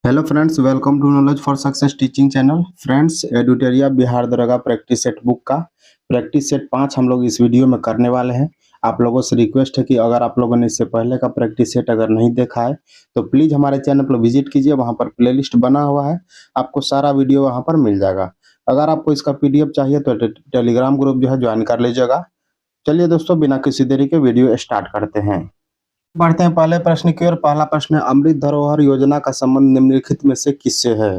Hello friends, welcome to knowledge for success teaching channel. Friends, Edutoria Bihar दरोगा practice set book का practice set 5 हम लोग इस video में करने वाले हैं। आप लोगों से रिक्वेस्ट है कि अगर आप लोगों ने इससे पहले का प्रैक्टिस सेट अगर नहीं देखा है तो प्लीज़ हमारे चैनल पर विजिट कीजिए। वहां पर प्लेलिस्ट बना हुआ है, आपको सारा वीडियो वहां पर मिल जाएगा। अगर आपको इसका पीडीएफ चाहिए तो टेलीग्राम ग्रुप जो है ज्वाइन कर लीजिएगा। चलिए दोस्तों, बिना किसी देरी के वीडियो स्टार्ट करते हैं। बढ़ते हैं पहले प्रश्न की ओर। पहला प्रश्न है, अमृत धरोहर योजना का संबंध निम्नलिखित में से किससे है?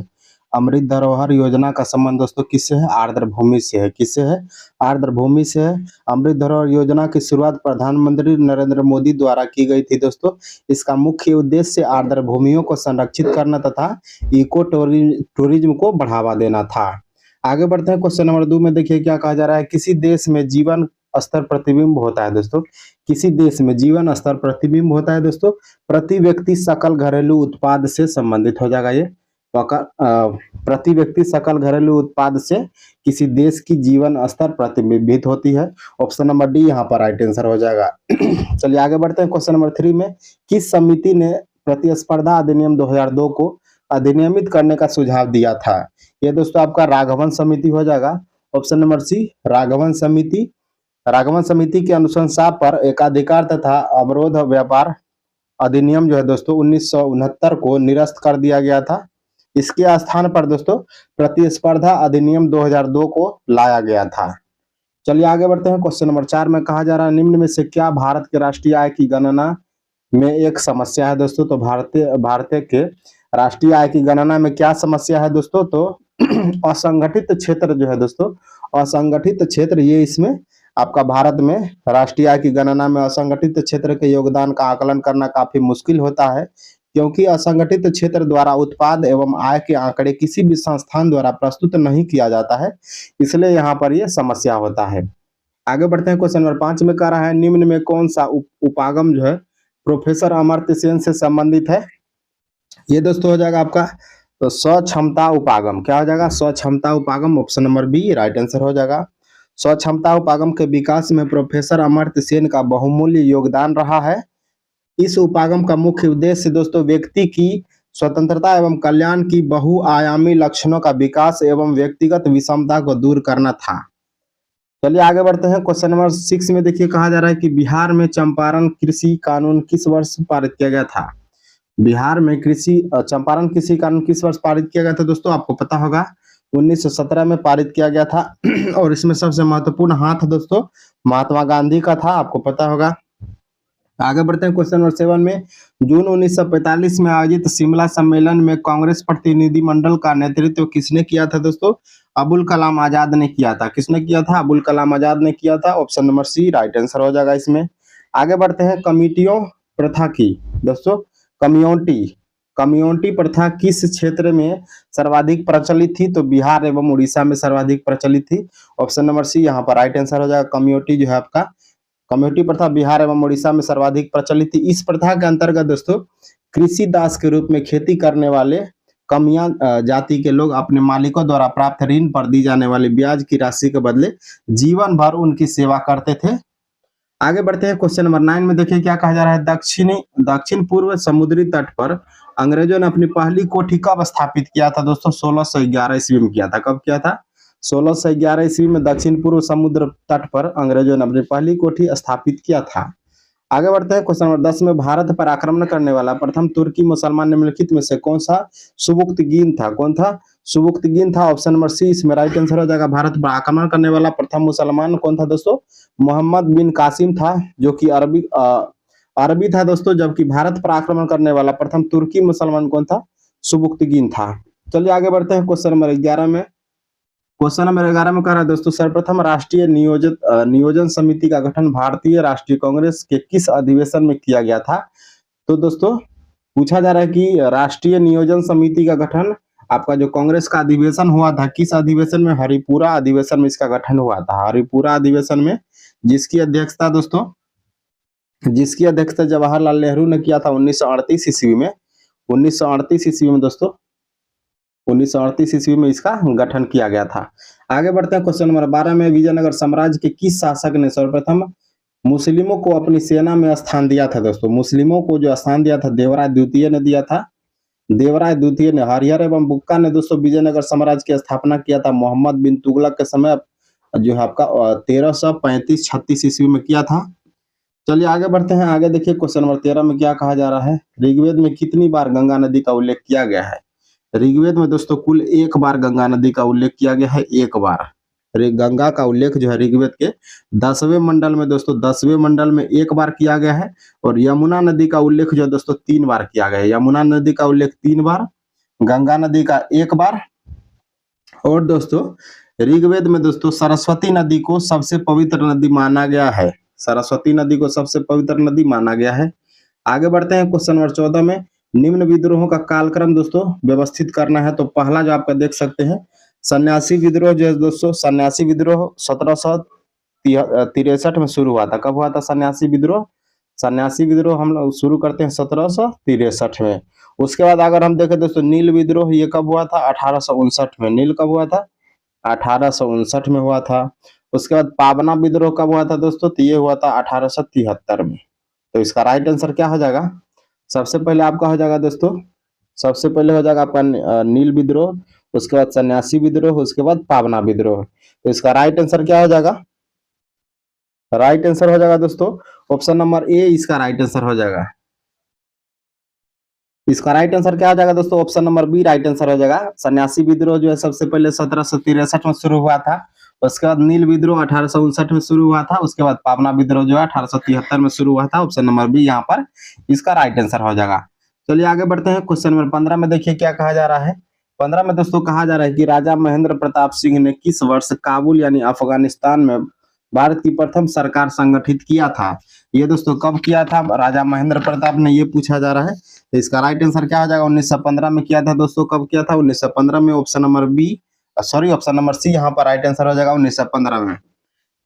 अमृत धरोहर योजना का संबंध दोस्तों किससे है? आर्द्र भूमि से है। किससे है? आर्द्र भूमि से है। अमृत धरोहर योजना की शुरुआत प्रधानमंत्री नरेंद्र मोदी द्वारा की गई थी दोस्तों। इसका मुख्य उद्देश्य आर्द्र भूमियों को संरक्षित करना तथा इको टूरिज्म को बढ़ावा देना था। आगे बढ़ते हैं क्वेश्चन नंबर 2 में। देखिए क्या कहा जा रहा है, किसी देश में जीवन स्तर प्रतिबिंब होता है दोस्तों। किसी देश में जीवन स्तर प्रतिबिंब होता है दोस्तों प्रति व्यक्ति सकल घरेलू उत्पाद से संबंधित हो जाएगा। ये प्रति व्यक्ति सकल घरेलू उत्पाद से किसी देश की जीवन स्तर प्रतिबिंबित होती है। ऑप्शन नंबर डी यहाँ पर राइट आंसर हो जाएगा। चलिए आगे बढ़ते हैं क्वेश्चन नंबर 3 में। किस समिति ने प्रतिस्पर्धा अधिनियम 2002 को अधिनियमित करने का सुझाव दिया था? ये दोस्तों आपका राघवन समिति हो जाएगा। ऑप्शन नंबर सी राघवन समिति। राघवन समिति की अनुशंसा पर एकाधिकार तथा अवरोध व्यापार अधिनियम जो है दोस्तों 1969 को निरस्त कर दिया गया था। इसके स्थान पर दोस्तों प्रतिस्पर्धा अधिनियम 2002 को लाया गया था। चलिए आगे बढ़ते हैं क्वेश्चन नंबर 4 में। कहा जा रहा है, निम्न में से क्या भारत के राष्ट्रीय आय की गणना में एक समस्या है दोस्तों? तो भारतीय के राष्ट्रीय आय की गणना में क्या समस्या है दोस्तों? तो असंगठित क्षेत्र जो है दोस्तों, असंगठित क्षेत्र, ये इसमें आपका भारत में राष्ट्रीय आय की गणना में असंगठित क्षेत्र के योगदान का आकलन करना काफी मुश्किल होता है, क्योंकि असंगठित क्षेत्र द्वारा उत्पाद एवं आय के आंकड़े किसी भी संस्थान द्वारा प्रस्तुत नहीं किया जाता है, इसलिए यहाँ पर यह समस्या होता है। आगे बढ़ते हैं क्वेश्चन नंबर 5 में। कह रहा है, निम्न में कौन सा उपागम जो है प्रोफेसर अमर्त्य सेन से संबंधित है? ये दोस्तों हो जाएगा आपका तो स्वक्षमता उपागम। क्या हो जाएगा? स्वक्षमता उपागम। Option number B right answer हो जाएगा। स्वक्षमता उपागम के विकास में प्रोफेसर अमर्त्य सेन का बहुमूल्य योगदान रहा है। इस उपागम का मुख्य उद्देश्य दोस्तों व्यक्ति की स्वतंत्रता एवं कल्याण की बहुआयामी लक्षणों का विकास एवं व्यक्तिगत विषमता को दूर करना था। चलिए आगे बढ़ते हैं क्वेश्चन नंबर 6 में। देखिए कहा जा रहा है कि बिहार में चंपारण कृषि कानून किस वर्ष पारित किया गया था? बिहार में चंपारण कृषि कानून किस वर्ष पारित किया गया था दोस्तों? आपको पता होगा 1917 में पारित किया गया था। और इसमें सबसे महत्वपूर्ण हाथ दोस्तों महात्मा गांधी का था, आपको पता होगा। आगे बढ़ते हैं क्वेश्चन नंबर 7 में। जून 1945 में आयोजित शिमला सम्मेलन में कांग्रेस प्रतिनिधि मंडल का नेतृत्व किसने किया था दोस्तों? अबुल कलाम आजाद ने किया था। किसने किया था? अबुल कलाम आजाद ने किया था। Option number C right answer हो जाएगा इसमें। आगे बढ़ते हैं कमिटियों प्रथा की दोस्तों। कम्युनिटी प्रथा किस क्षेत्र में सर्वाधिक प्रचलित थी? तो बिहार एवं उड़ीसा में सर्वाधिक प्रचलित थी। ऑप्शन नंबर सी यहाँ पर राइट आंसर हो जाएगा। कम्युनिटी जो है आपका कम्युनिटी प्रथा बिहार एवं उड़ीसा में सर्वाधिक प्रचलित थी। इस प्रथा के अंतर्गत दोस्तों कृषि दास के रूप में खेती करने वाले कमियां जाति के लोग अपने मालिकों द्वारा प्राप्त ऋण पर दी जाने वाली ब्याज की राशि के बदले जीवन भर उनकी सेवा करते थे। आगे बढ़ते हैं क्वेश्चन नंबर 9 में। देखिए क्या कहा जा रहा है, दक्षिण पूर्व समुद्री तट पर अंग्रेजों ने अपनी पहली कोठी कब स्थापित किया था दोस्तों? 1611 ईस्वी में किया था। कब किया था? 1611 ईस्वी में दक्षिण पूर्व समुद्र तट पर अंग्रेजों ने अपनी पहली कोठी स्थापित किया था। आगे बढ़ते हैं क्वेश्चन नंबर 10 में। भारत पर आक्रमण करने वाला प्रथम तुर्की मुसलमान निम्नलिखित में से कौन सा सुबुक्तगीन था? कौन था? सुबुक्तगीन था। ऑप्शन नंबर सी इसमें राइट आंसर हो जाएगा। भारत पर आक्रमण करने वाला प्रथम मुसलमान कौन था दोस्तों? मोहम्मद बिन कासिम था, जो कि अरबी था दोस्तों। जबकि भारत पर आक्रमण करने वाला प्रथम तुर्की मुसलमान कौन था? सुबुक्तगीन था। चलिए आगे बढ़ते हैं क्वेश्चन नंबर 11 में। क्वेश्चन नंबर 11 में कह रहा है दोस्तों, सर्वप्रथम राष्ट्रीय नियोजन समिति का गठन भारतीय राष्ट्रीय कांग्रेस के किस अधिवेशन में किया गया था? तो दोस्तों पूछा जा रहा है कि राष्ट्रीय नियोजन समिति का गठन आपका जो कांग्रेस का अधिवेशन हुआ था, किस अधिवेशन में? हरिपुरा अधिवेशन में इसका गठन हुआ था। हरिपुरा अधिवेशन में जिसकी अध्यक्षता दोस्तों जवाहरलाल नेहरू ने किया था 1938 ईस्वी में। 1938 ईस्वी में दोस्तों 1938 ईस्वी में इसका गठन किया गया था। आगे बढ़ते हैं क्वेश्चन नंबर 12 में। विजयनगर साम्राज्य के किस शासक ने सर्वप्रथम मुस्लिमों को अपनी सेना में स्थान दिया था दोस्तों? मुस्लिमों को जो स्थान दिया था देवराज द्वितीय ने दिया था। देवराय द्वितीय ने, हरिहर एवं बुक्का ने दोस्तों विजयनगर साम्राज्य की स्थापना किया था मोहम्मद बिन तुगलक के समय, जो है आपका 1335-36 ईस्वी में किया था। चलिए आगे बढ़ते हैं। आगे देखिए क्वेश्चन नंबर 13 में क्या कहा जा रहा है, ऋग्वेद में कितनी बार गंगा नदी का उल्लेख किया गया है। ऋग्वेद में दोस्तों कुल 1 बार गंगा नदी का उल्लेख किया गया है, 1 बार। गंगा का उल्लेख जो है ऋग्वेद के 10वें मंडल में दोस्तों 10वें मंडल में 1 बार किया गया है, और यमुना नदी का उल्लेख जो है दोस्तों 3 बार किया गया है। यमुना नदी का उल्लेख 3 बार, गंगा नदी का 1 बार, और दोस्तों ऋग्वेद में दोस्तों सरस्वती नदी को सबसे पवित्र नदी माना गया है। सरस्वती नदी को सबसे पवित्र नदी माना गया है। आगे बढ़ते हैं क्वेश्चन नंबर 14 में, निम्न विद्रोहों का कालक्रम दोस्तों व्यवस्थित करना है। तो पहला जो आपका देख सकते हैं सन्यासी विद्रोह जो है दोस्तों, सन्यासी विद्रोह 1763 में शुरू हुआ था। कब हुआ था सन्यासी विद्रोह? सन्यासी विद्रोह हम लोग शुरू करते हैं 1763 में। उसके बाद अगर हम देखें दोस्तों नील विद्रोह, ये कब हुआ था? 1859 में। नील कब हुआ था? 1859 में हुआ था। उसके बाद पाबना विद्रोह कब हुआ था दोस्तों? तो ये हुआ था 1873 में। तो इसका राइट आंसर क्या हो जाएगा? सबसे पहले आपका हो जाएगा दोस्तों, सबसे पहले हो जाएगा आपका नील विद्रोह, उसके बाद सन्यासी विद्रोह, उसके बाद पाबना विद्रोह। तो इसका राइट आंसर क्या हो जाएगा? राइट आंसर हो जाएगा दोस्तों ऑप्शन नंबर ए, इसका राइट आंसर हो जाएगा। इसका राइट आंसर क्या हो जाएगा दोस्तों? Option number B right answer हो जाएगा। सन्यासी विद्रोह जो है सबसे पहले 1763 में शुरू हुआ था। उसके बाद नील विद्रोह 1859 में शुरू हुआ था। उसके बाद पाबना विद्रोह जो है 1873 में शुरू हुआ था। ऑप्शन नंबर बी यहाँ पर इसका राइट आंसर हो जाएगा। चलिए आगे बढ़ते हैं। क्वेश्चन नंबर 15 में देखिए क्या कहा जा रहा है। 15 में दोस्तों कहा जा रहा है कि राजा महेंद्र प्रताप सिंह ने किस वर्ष काबुल यानी अफगानिस्तान में भारत की प्रथम सरकार संगठित किया था। ये दोस्तों कब किया था राजा महेंद्र प्रताप ने, ये पूछा जा रहा है। तो इसका राइट आंसर क्या हो जाएगा? 1915 में किया था दोस्तों। कब किया था? 1915 में। Option number B, sorry option number C यहाँ पर राइट आंसर हो जाएगा 1915 में।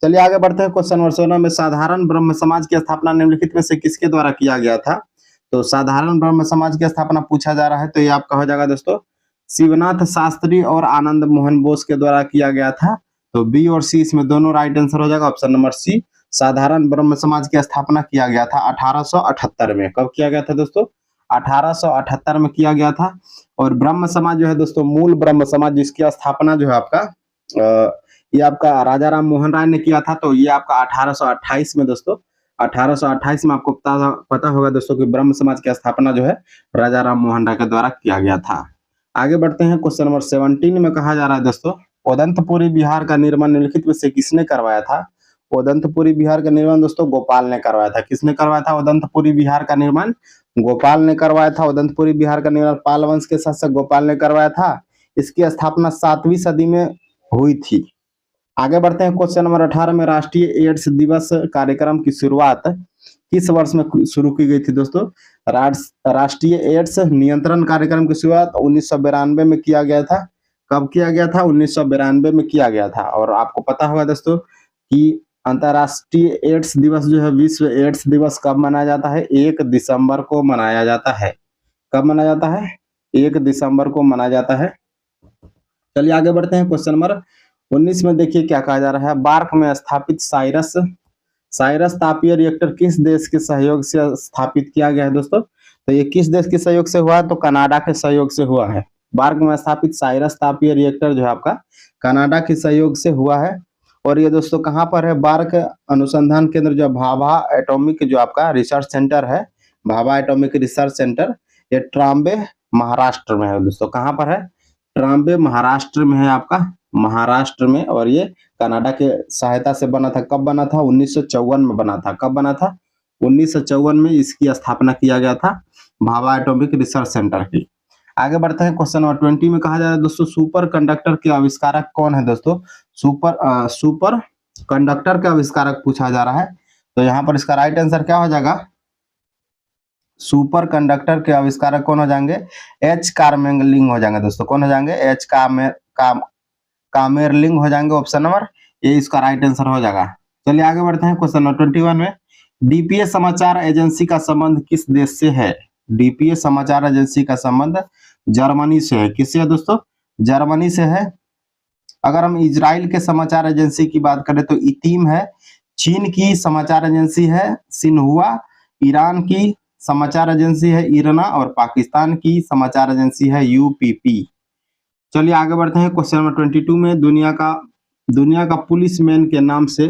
चलिए आगे बढ़ते हैं। क्वेश्चन नंबर 16 में साधारण ब्रह्म समाज की स्थापना निम्नलिखित में से किसके द्वारा किया गया था। तो साधारण ब्रह्म समाज की स्थापना पूछा जा रहा है, तो ये आपका हो जाएगा दोस्तों शिवनाथ शास्त्री और आनंद मोहन बोस के द्वारा किया गया था। तो बी और सी इसमें दोनों राइट आंसर हो जाएगा। ऑप्शन नंबर सी, साधारण ब्रह्म समाज की स्थापना किया गया था 1878 में। कब किया गया था दोस्तों? 1878 में किया गया था। और ब्रह्म समाज जो है दोस्तों, मूल ब्रह्म समाज जिसकी स्थापना जो है आपका ये आपका राजा राम मोहन राय ने किया था। तो ये आपका 1828 में दोस्तों, 1828 में आपको पता होगा दोस्तों कि ब्रह्म समाज की स्थापना जो है राजा राम मोहन राय के द्वारा किया गया था। आगे बढ़ते हैं। क्वेश्चन नंबर 17 में कहा जा रहा है दोस्तों, उदंतपुरी बिहार का निर्माण निम्नलिखित में से किसने करवाया था। उदंतपुरी बिहार का निर्माण दोस्तों गोपाल ने करवाया था। किसने करवाया था उदंतपुरी बिहार का निर्माण? गोपाल ने करवाया था। उदंतपुरी बिहार का निर्माण पाल वंश के शासक गोपाल ने करवाया था। इसकी स्थापना 7वीं सदी में हुई थी। आगे बढ़ते हैं। क्वेश्चन नंबर 18 में राष्ट्रीय एड्स दिवस कार्यक्रम की शुरुआत किस वर्ष में शुरू की गई थी दोस्तों? राष्ट्रीय एड्स नियंत्रण कार्यक्रम की शुरुआत 1992 में किया गया था। कब किया गया था? 1992 में किया गया था। और आपको पता होगा दोस्तों कि अंतर्राष्ट्रीय एड्स दिवस जो है, विश्व एड्स दिवस कब मनाया जाता है? 1 दिसंबर को मनाया जाता है। कब मनाया जाता है? 1 दिसंबर को मनाया जाता है। चलिए आगे बढ़ते हैं। क्वेश्चन नंबर 19 में देखिए क्या कहा जा रहा है। बार्क में स्थापित साइरस तापीय रिएक्टर किस देश के सहयोग से स्थापित किया गया है दोस्तों? तो ये किस देश के सहयोग से हुआ है? तो कनाडा के सहयोग से हुआ है। बार्क में स्थापित साइरस तापीय रिएक्टर जो है आपका कनाडा के सहयोग से हुआ है। और ये दोस्तों कहाँ पर है? बार्क अनुसंधान केंद्र जो भाभा एटॉमिक जो आपका रिसर्च सेंटर है, भाभा एटॉमिक रिसर्च सेंटर, ये ट्राम्बे महाराष्ट्र में है दोस्तों। कहाँ पर है? ट्राम्बे महाराष्ट्र में है आपका, महाराष्ट्र में। और ये कनाडा के सहायता से बना था। कब बना था? 1954 में बना था। कब बना था? 1954 में इसकी स्थापना किया गया था, भाभा एटॉमिक रिसर्च सेंटर की। आगे बढ़ते हैं। क्वेश्चन नंबर 20 में कहा जा रहा है दोस्तों, सुपर कंडक्टर के आविष्कारक कौन है दोस्तों? सुपर कंडक्टर के आविष्कारक पूछा जा रहा है। तो यहाँ पर इसका राइट आंसर क्या हो जाएगा? सुपर कंडक्टर के आविष्कारक कौन हो जाएंगे? एच कार्मेलिंग हो जाएंगे दोस्तों। कौन हो जाएंगे? एच कामेरलिंग हो जाएंगे। ऑप्शन नंबर ये इसका राइट आंसर हो जाएगा। चलिए आगे बढ़ते हैं। क्वेश्चन नंबर 21 में, डीपीए समाचार एजेंसी का संबंध किस देश से है? डीपीए समाचार एजेंसी का संबंध जर्मनी से है। किससे है दोस्तों? जर्मनी से है। अगर हम इजराइल के समाचार एजेंसी की बात करें तो इतीम है। चीन की समाचार एजेंसी है सिन्हुआ। ईरान की समाचार एजेंसी है इरना और पाकिस्तान की समाचार एजेंसी है यूपीपी। चलिए आगे बढ़ते हैं क्वेश्चन नंबर 22 में। दुनिया का पुलिसमैन के नाम से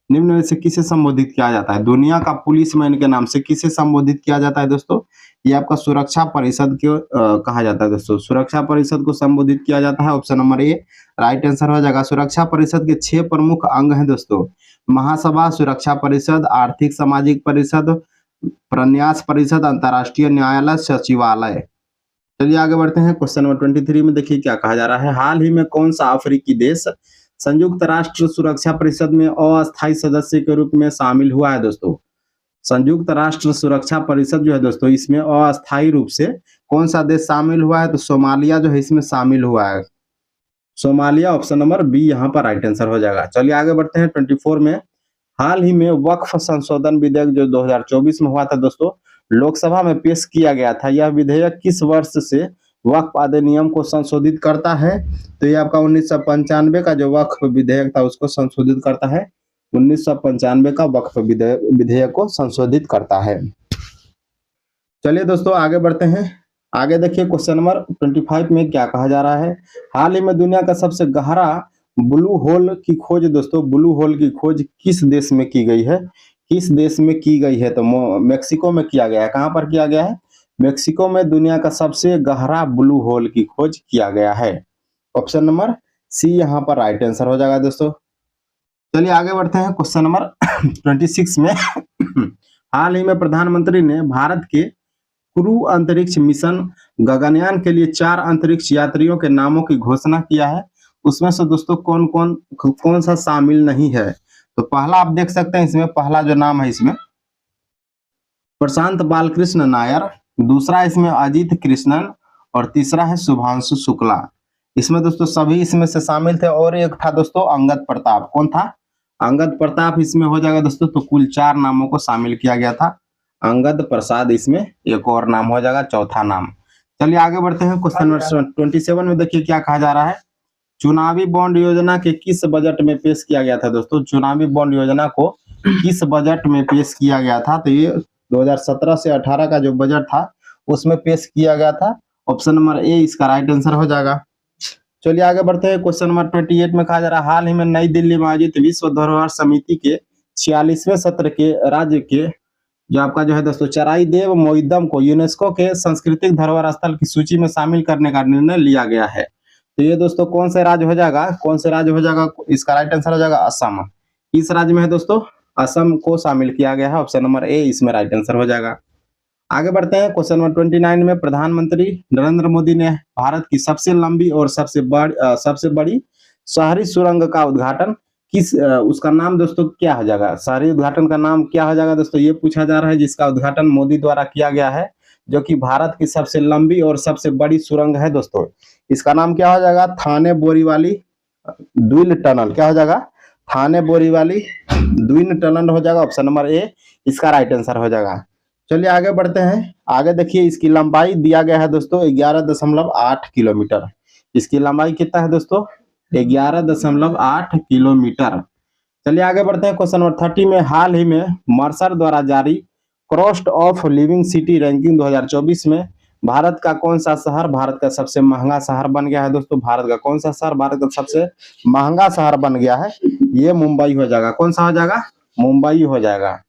निम्न में से किसे संबोधित किया जाता है? दुनिया का पुलिसमैन के नाम से किसे संबोधित किया जाता है दोस्तों? ये आपका सुरक्षा परिषद को कहा जाता है दोस्तों। सुरक्षा परिषद को संबोधित किया जाता है। Option number A right answer हो जाएगा। सुरक्षा परिषद के 6 प्रमुख अंग हैं दोस्तों। महासभा, सुरक्षा परिषद, आर्थिक सामाजिक परिषद, प्रन्यास परिषद, अंतर्राष्ट्रीय न्यायालय, सचिवालय। चलिए आगे बढ़ते हैं क्वेश्चन नंबर 23 में। देखिए क्या कहा जा रहा है। हाल ही में कौन सा अफ्रीकी देश संयुक्त राष्ट्र सुरक्षा परिषद में अस्थायी सदस्य के रूप में शामिल हुआ है दोस्तों? संयुक्त राष्ट्र सुरक्षा परिषद जो है दोस्तों, इसमें अस्थायी रूप से कौन सा देश शामिल हुआ है? तो सोमालिया जो है इसमें शामिल हुआ है। सोमालिया ऑप्शन नंबर बी यहाँ पर राइट आंसर हो जाएगा। चलिए आगे बढ़ते हैं 24 में। हाल ही में वक्फ संशोधन विधेयक जो 2024 में हुआ था दोस्तों, लोकसभा में पेश किया गया था। यह विधेयक किस वर्ष से वक्फ अधिनियम को संशोधित करता है? तो ये आपका 1995 का जो वक्फ विधेयक था उसको संशोधित करता है। 1995 का वक्फ विधेयक को संशोधित करता है। चलिए दोस्तों आगे बढ़ते हैं। आगे देखिए क्वेश्चन नंबर 25 में क्या कहा जा रहा है। हाल ही में दुनिया का सबसे गहरा ब्लू होल की खोज दोस्तों, ब्लू होल की खोज किस देश में की गई है? किस देश में की गई है? तो मेक्सिको में किया गया है। कहां पर किया गया है? मेक्सिको में दुनिया का सबसे गहरा ब्लू होल की खोज किया गया है। ऑप्शन नंबर सी यहाँ पर राइट आंसर हो जाएगा दोस्तों। चलिए आगे बढ़ते हैं क्वेश्चन नंबर 26 में। हाल ही में प्रधानमंत्री ने भारत के क्रू अंतरिक्ष मिशन गगनयान के लिए 4 अंतरिक्ष यात्रियों के नामों की घोषणा किया है। उसमें से दोस्तों कौन सा शामिल नहीं है? तो पहला आप देख सकते हैं, इसमें पहला जो नाम है इसमें प्रशांत बालकृष्ण नायर, दूसरा इसमें अजीत कृष्णन और तीसरा है शुभांशु शुक्ला। इसमें दोस्तों सभी इसमें से शामिल थे। और एक था दोस्तों अंगद प्रताप। कौन था? अंगद प्रताप इसमें हो जाएगा दोस्तों। तो कुल 4 नामों को शामिल किया गया था। अंगद प्रसाद इसमें एक और नाम हो जाएगा, चौथा नाम। चलिए आगे बढ़ते हैं क्वेश्चन नंबर 27 में। देखिए क्या कहा जा रहा है। चुनावी बॉन्ड योजना के किस बजट में पेश किया गया था दोस्तों? चुनावी बॉन्ड योजना को किस बजट में पेश किया गया था? तो ये 2017 से 18 का जो बजट था उसमें पेश किया गया था। ऑप्शन नंबर ए इसका राइट आंसर हो जाएगा। चलिए आगे बढ़ते हैं क्वेश्चन नंबर 28 में। कहा जा रहा है हाल ही में नई दिल्ली में आयोजित विश्व धरोहर समिति के 46वें सत्र के राज्य के जो आपका जो है दोस्तों चराई देव मोइदम को यूनेस्को के सांस्कृतिक धरोहर स्थल की सूची में शामिल करने का निर्णय लिया गया है। तो ये दोस्तों कौन से राज्य हो जाएगा? कौन से राज्य हो जाएगा? इसका राइट आंसर हो जाएगा असम। इस राज्य में है दोस्तों असम को शामिल किया गया है। ऑप्शन नंबर ए इसमें राइट आंसर हो जाएगा। आगे बढ़ते हैं क्वेश्चन नंबर 29 में। प्रधानमंत्री नरेंद्र मोदी ने भारत की सबसे लंबी और सबसे बड़ी शहरी सुरंग का उद्घाटन उसका नाम दोस्तों क्या हो जाएगा? शहरी उद्घाटन का नाम क्या हो जाएगा दोस्तों? ये पूछा जा रहा है, जिसका उद्घाटन मोदी द्वारा किया गया है, जो कि भारत की सबसे लंबी और सबसे बड़ी सुरंग है दोस्तों। इसका नाम क्या हो जाएगा? थाने बोरीवली द्विन टनल। क्या हो जाएगा? थाने बोरीवली द्विन टनल हो जाएगा। ऑप्शन नंबर ए इसका राइट आंसर हो जाएगा। चलिए आगे बढ़ते हैं। आगे देखिए इसकी लंबाई दिया गया है दोस्तों 11.8 किलोमीटर। इसकी लंबाई कितना है दोस्तों? 11.8 किलोमीटर। चलिए आगे बढ़ते हैं क्वेश्चन नंबर 30 में। हाल ही में मर्सर द्वारा जारी cost of living city ranking 2024 में भारत का कौन सा शहर भारत का सबसे महंगा शहर बन गया है दोस्तों? भारत का कौन सा शहर भारत का सबसे महंगा शहर बन गया है? ये मुंबई हो जाएगा। कौन सा हो जाएगा? मुंबई हो जाएगा।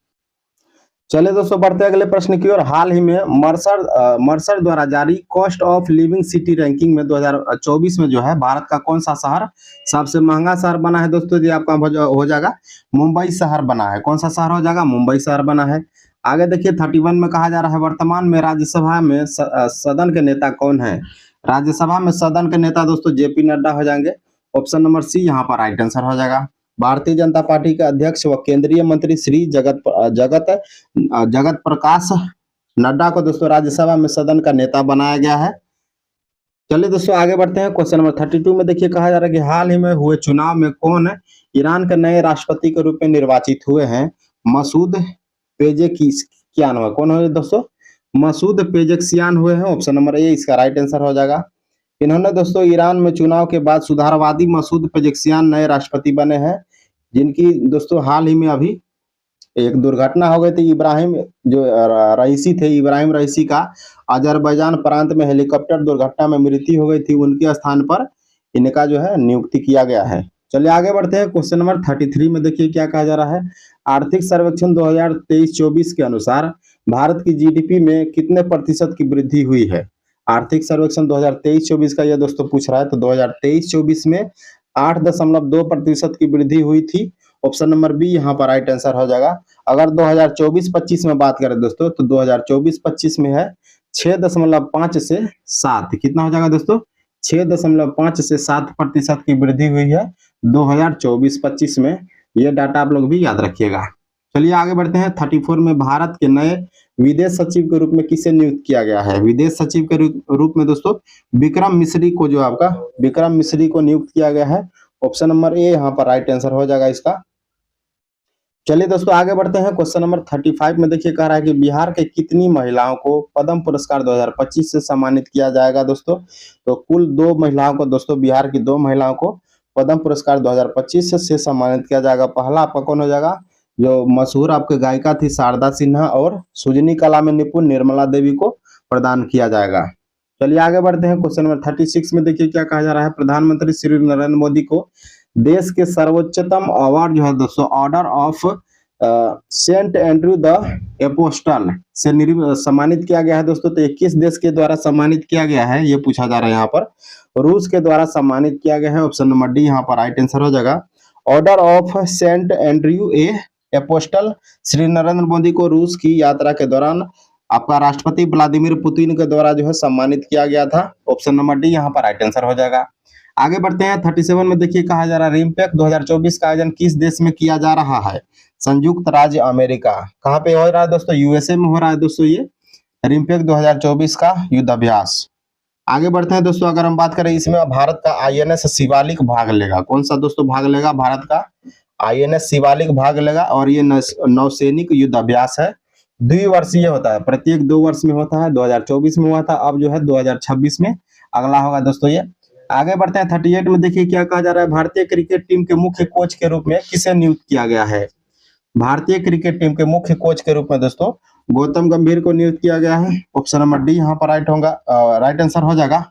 चलिए दोस्तों बढ़ते हैं अगले प्रश्न की ओर। हाल ही में मर्सर द्वारा जारी cost of living city ranking में 2024 में जो है भारत का कौन सा शहर सबसे महंगा शहर बना है दोस्तों? ये आपका हो जाएगा मुंबई शहर बना है। कौन सा शहर हो जाएगा? मुंबई शहर बना है। आगे देखिए 31 में कहा जा रहा है वर्तमान में राज्यसभा में सदन के नेता कौन है? राज्यसभा में सदन के नेता दोस्तों जेपी नड्डा हो जाएंगे। ऑप्शन नंबर सी यहाँ पर राइट आंसर हो जाएगा। भारतीय जनता पार्टी के अध्यक्ष व केंद्रीय मंत्री श्री जगत प्रकाश नड्डा को दोस्तों राज्यसभा में सदन का नेता बनाया गया है। चलिए दोस्तों आगे बढ़ते हैं क्वेश्चन नंबर 32 में। देखिए कहा जा रहा है कि हाल ही में हुए चुनाव में कौन ईरान के नए राष्ट्रपति के रूप में निर्वाचित हुए हैं? मसूद पेजेकियान हुए। कौन हुए दोस्तों? मसूद पेजेकियान हुए हैं। ऑप्शन नंबर ए इसका राइट आंसर हो जाएगा। इन्होंने दोस्तों ईरान में चुनाव के बाद सुधारवादी मसूद पेजेकियान नए राष्ट्रपति बने हैं, जिनकी दोस्तों हाल ही में अभी एक दुर्घटना हो गई थी इब्राहिम जो रईसी थे, इब्राहिम रईसी का अजरबैजान प्रांत में हेलीकॉप्टर दुर्घटना में मृत्यु हो गई थी, उनके स्थान पर इनका जो है नियुक्ति किया गया है। चलिए आगे बढ़ते हैं। क्वेश्चन नंबर 33 में देखिए क्या कहा जा रहा है। आर्थिक सर्वेक्षण 2023-24 के अनुसार भारत की जीडीपी में कितने प्रतिशत की वृद्धि हुई है। आर्थिक सर्वेक्षण 2023-24 का यह दोस्तों पूछ रहा है, तो 2023-24 में 8.2% की वृद्धि हुई थी। ऑप्शन नंबर बी यहाँ पर राइट आंसर हो जाएगा। अगर 2024-25 में बात करें दोस्तों, तो 2024-25 में है 6.5 से 7। कितना हो जाएगा दोस्तों? 6.5 से 7% की वृद्धि हुई है 2024-25 में। ये डाटा आप लोग भी याद रखिएगा। चलिए आगे बढ़ते हैं। 34 में भारत के नए विदेश सचिव के रूप में किसे नियुक्त किया गया है। विदेश सचिव के रूप में दोस्तों विक्रम मिश्री को, जो आपका विक्रम मिश्री को नियुक्त किया गया है। ऑप्शन नंबर ए यहाँ पर राइट आंसर हो जाएगा इसका। चलिए दोस्तों आगे बढ़ते हैं। क्वेश्चन नंबर 35 में देखिए कह रहा है कि बिहार के कितनी महिलाओं को पद्म पुरस्कार 2025 से सम्मानित किया जाएगा दोस्तों। तो कुल 2 महिलाओं को दोस्तों, बिहार की 2 महिलाओं को पद्म पुरस्कार 2025 से सम्मानित किया जाएगा। पहला आपका कौन हो जाएगा? जो मशहूर आपके गायिका थी शारदा सिन्हा, और सुजनी कला में निपुण निर्मला देवी को प्रदान किया जाएगा। चलिए आगे बढ़ते हैं। क्वेश्चन नंबर 36 में देखिए क्या कहा जा रहा है। प्रधानमंत्री श्री नरेंद्र मोदी को देश के सर्वोच्चतम अवार्ड जो है दोस्तों, order of Saint Andrew the apostle से सम्मानित किया गया है दोस्तों। तो 21 देश के द्वारा सम्मानित किया गया है, ये पूछा जा रहा है यहाँ पर। रूस के द्वारा सम्मानित किया गया है। ऑप्शन नंबर डी यहाँ पर राइट आंसर हो जाएगा। Order of Saint Andrew apostle Shri Narendra Modi को रूस की यात्रा के दौरान आपका राष्ट्रपति व्लादिमीर पुतिन के द्वारा जो है सम्मानित किया गया था। ऑप्शन नंबर डी यहाँ पर राइट आंसर हो जाएगा। आगे बढ़ते हैं। 37 में देखिए कहा जा रहा है रिम्पेक 2024 का आयोजन किस देश में किया जा रहा है। संयुक्त राज्य अमेरिका। कहाँ पे हो रहा है दोस्तों? यूएसए में हो रहा है दोस्तों ये रिम्पेक 2024 का युद्ध अभ्यास। आगे बढ़ते हैं दोस्तों। अगर हम बात करें इसमें भारत का आईएनएस शिवालिक भाग लेगा। कौन सा दोस्तों भाग लेगा? भारत का आईएनएस शिवालिक भाग लेगा, और ये नौसैनिक युद्ध अभ्यास है। द्विवर्षीय होता है, प्रत्येक 2 वर्ष में होता है। 2024 में हुआ था, अब जो है 2026 में अगला होगा दोस्तों ये। आगे बढ़ते हैं। 38 में देखिए क्या कहा जा रहा है। भारतीय क्रिकेट टीम के मुख्य कोच के रूप में किसे नियुक्त किया गया है। भारतीय क्रिकेट टीम के मुख्य कोच के रूप में दोस्तों गौतम गंभीर को नियुक्त किया गया है। ऑप्शन नंबर डी यहाँ पर राइट आंसर हो जाएगा।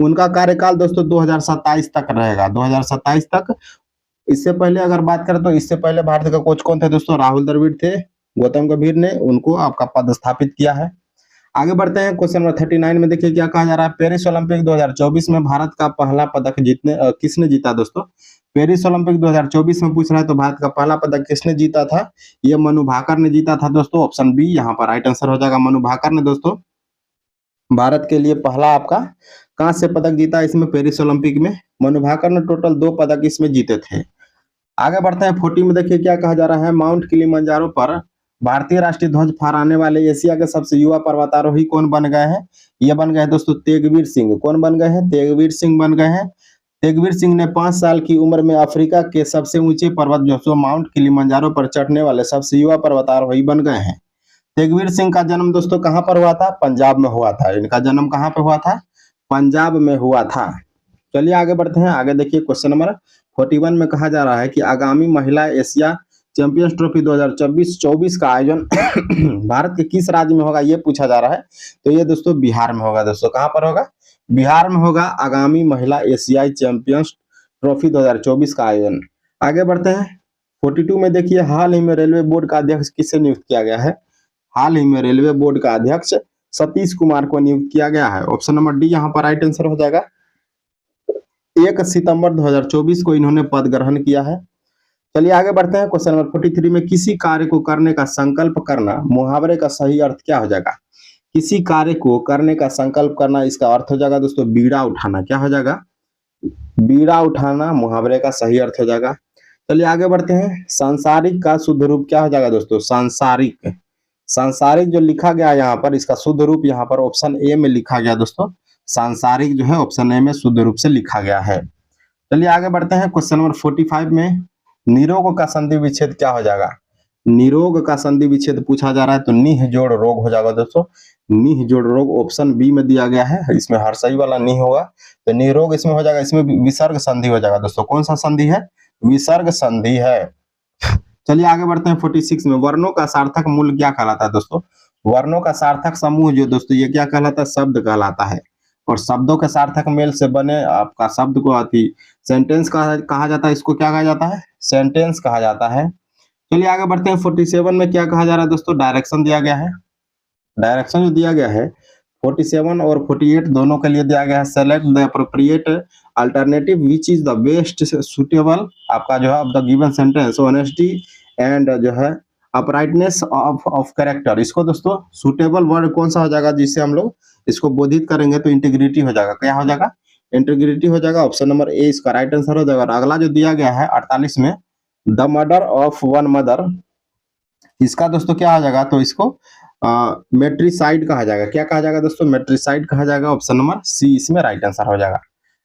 उनका कार्यकाल दोस्तों 2027 तक रहेगा, 2027 तक। इससे पहले अगर बात करें तो इससे पहले भारत का कोच कौन थे दोस्तों? राहुल द्रविड़ थे। गौतम गंभीर ने उनको आपका पदस्थापित किया है। आगे बढ़ते हैं। क्वेश्चन नंबर 39 में देखिए क्या कहा जा रहा है। पेरिस ओलंपिक 2024 में भारत का पहला पदक किसने जीता दोस्तों? पेरिस ओलंपिक 2024 में पूछ रहा है, तो भारत का पहला पदक किसने जीता था? ये मनु भाकर ने जीता था दोस्तों। ऑप्शन बी यहाँ पर राइट आंसर हो जाएगा। मनु भाकर ने दोस्तों भारत के लिए पहला आपका कांस्य पदक जीता इसमें, पेरिस ओलंपिक में। मनु भाकर ने टोटल 2 पदक इसमें जीते थे। आगे बढ़ते हैं। 40 में देखिए क्या कहा जा रहा है। माउंट किलिमंजारो पर भारतीय राष्ट्रीय ध्वज फहराने वाले एशिया के सबसे युवा पर्वतारोही कौन बन गए हैं? ये बन गए हैं दोस्तों तेगवीर सिंह। कौन बन गए हैं? तेगवीर सिंह बन गए हैं। तेगवीर सिंह ने 5 साल की उम्र में अफ्रीका के सबसे ऊंचे पर्वत जो सो माउंट किलिमंजारो पर चढ़ने वाले सबसे युवा पर्वतारोही बन गए हैं। तेगवीर सिंह का जन्म दोस्तों कहाँ पर हुआ था? पंजाब में हुआ था। इनका जन्म कहाँ पे हुआ था? पंजाब में हुआ था। चलिए आगे बढ़ते हैं। आगे देखिए क्वेश्चन नंबर 41 में कहा जा रहा है कि आगामी महिला एशिया चैंपियंस ट्रॉफी 2024 का आयोजन भारत के किस राज्य में होगा, ये पूछा जा रहा है। तो ये दोस्तों बिहार में होगा दोस्तों। कहाँ पर होगा? बिहार में होगा आगामी महिला एशियाई चैंपियंस ट्रॉफी 2024 का आयोजन। आगे बढ़ते हैं। 42 में देखिए हाल ही में रेलवे बोर्ड का अध्यक्ष किसे नियुक्त किया गया है। हाल ही में रेलवे बोर्ड का अध्यक्ष सतीश कुमार को नियुक्त किया गया है। ऑप्शन नंबर डी यहाँ पर राइट आंसर हो जाएगा। 1 सितंबर 2024 को इन्होंने पद ग्रहण किया है। चलिए आगे बढ़ते हैं। क्वेश्चन नंबर 43 में किसी कार्य को करने का संकल्प करना, मुहावरे का सही अर्थ क्या हो जाएगा। किसी कार्य को करने का संकल्प करना, इसका अर्थ हो जाएगा दोस्तों बीड़ा उठाना। क्या हो जाएगा? बीड़ा उठाना मुहावरे का सही अर्थ हो जाएगा। चलिए आगे बढ़ते हैं। सांसारिक का शुद्ध रूप क्या हो जाएगा दोस्तों? सांसारिक। सांसारिक जो लिखा गया यहाँ पर, इसका शुद्ध रूप यहाँ पर ऑप्शन ए में लिखा गया दोस्तों। सांसारिक जो है ऑप्शन ए में शुद्ध रूप से लिखा गया है। चलिए आगे बढ़ते हैं। क्वेश्चन नंबर 45 में निरोग का संधि विच्छेद क्या हो जाएगा। निरोग का संधि विच्छेद पूछा जा रहा है, तो निह जोड़ रोग हो जाएगा दोस्तों। निह जोड़ रोग ऑप्शन बी में दिया गया है। इसमें हर सही वाला निह होगा, तो निरोग इसमें हो जाएगा। इसमें विसर्ग संधि हो जाएगा दोस्तों। कौन सा संधि है? विसर्ग संधि है। चलिए आगे बढ़ते हैं 46 में। वर्णों का सार्थक मूल क्या कहलाता है दोस्तों? वर्णों का सार्थक समूह जो दोस्तों ये क्या कहलाता है? शब्द कहलाता है। और शब्दों के सार्थक मेल से बने आपका शब्द को सेंटेंस कहा जाता है। इसको क्या कहा जाता है? सेंटेंस कहा जाता है। चलिए आगे बढ़ते हैं 47 में। क्या कहा जा रहा है दोस्तों? डायरेक्शन दिया गया है। डायरेक्शन जो दिया गया है 47 और 48 दोनों के लिए दिया गया है। Select the appropriate alternative which is the best suitable आपका जो है the given sentence. Honesty and जो है अपराइटनेस ऑफ कैरेक्टर। इसको दोस्तों सुटेबल वर्ड कौन सा हो जाएगा जिससे हम लोग इसको बोधित करेंगे? तो इंटीग्रिटी हो जाएगा। क्या हो जाएगा? इंटीग्रिटी हो जाएगा। ऑप्शन नंबर ए इसका राइट आंसर हो जाएगा। और अगला जो दिया गया है 48 में, the murder of one mother, इसका दोस्तों क्या आ जाएगा? तो इसको मेट्रिसाइड कहा जाएगा। क्या कहा जाएगा दोस्तों? मेट्रिसाइड कहा जाएगा। ऑप्शन नंबर सी इसमें राइट आंसर हो जाएगा।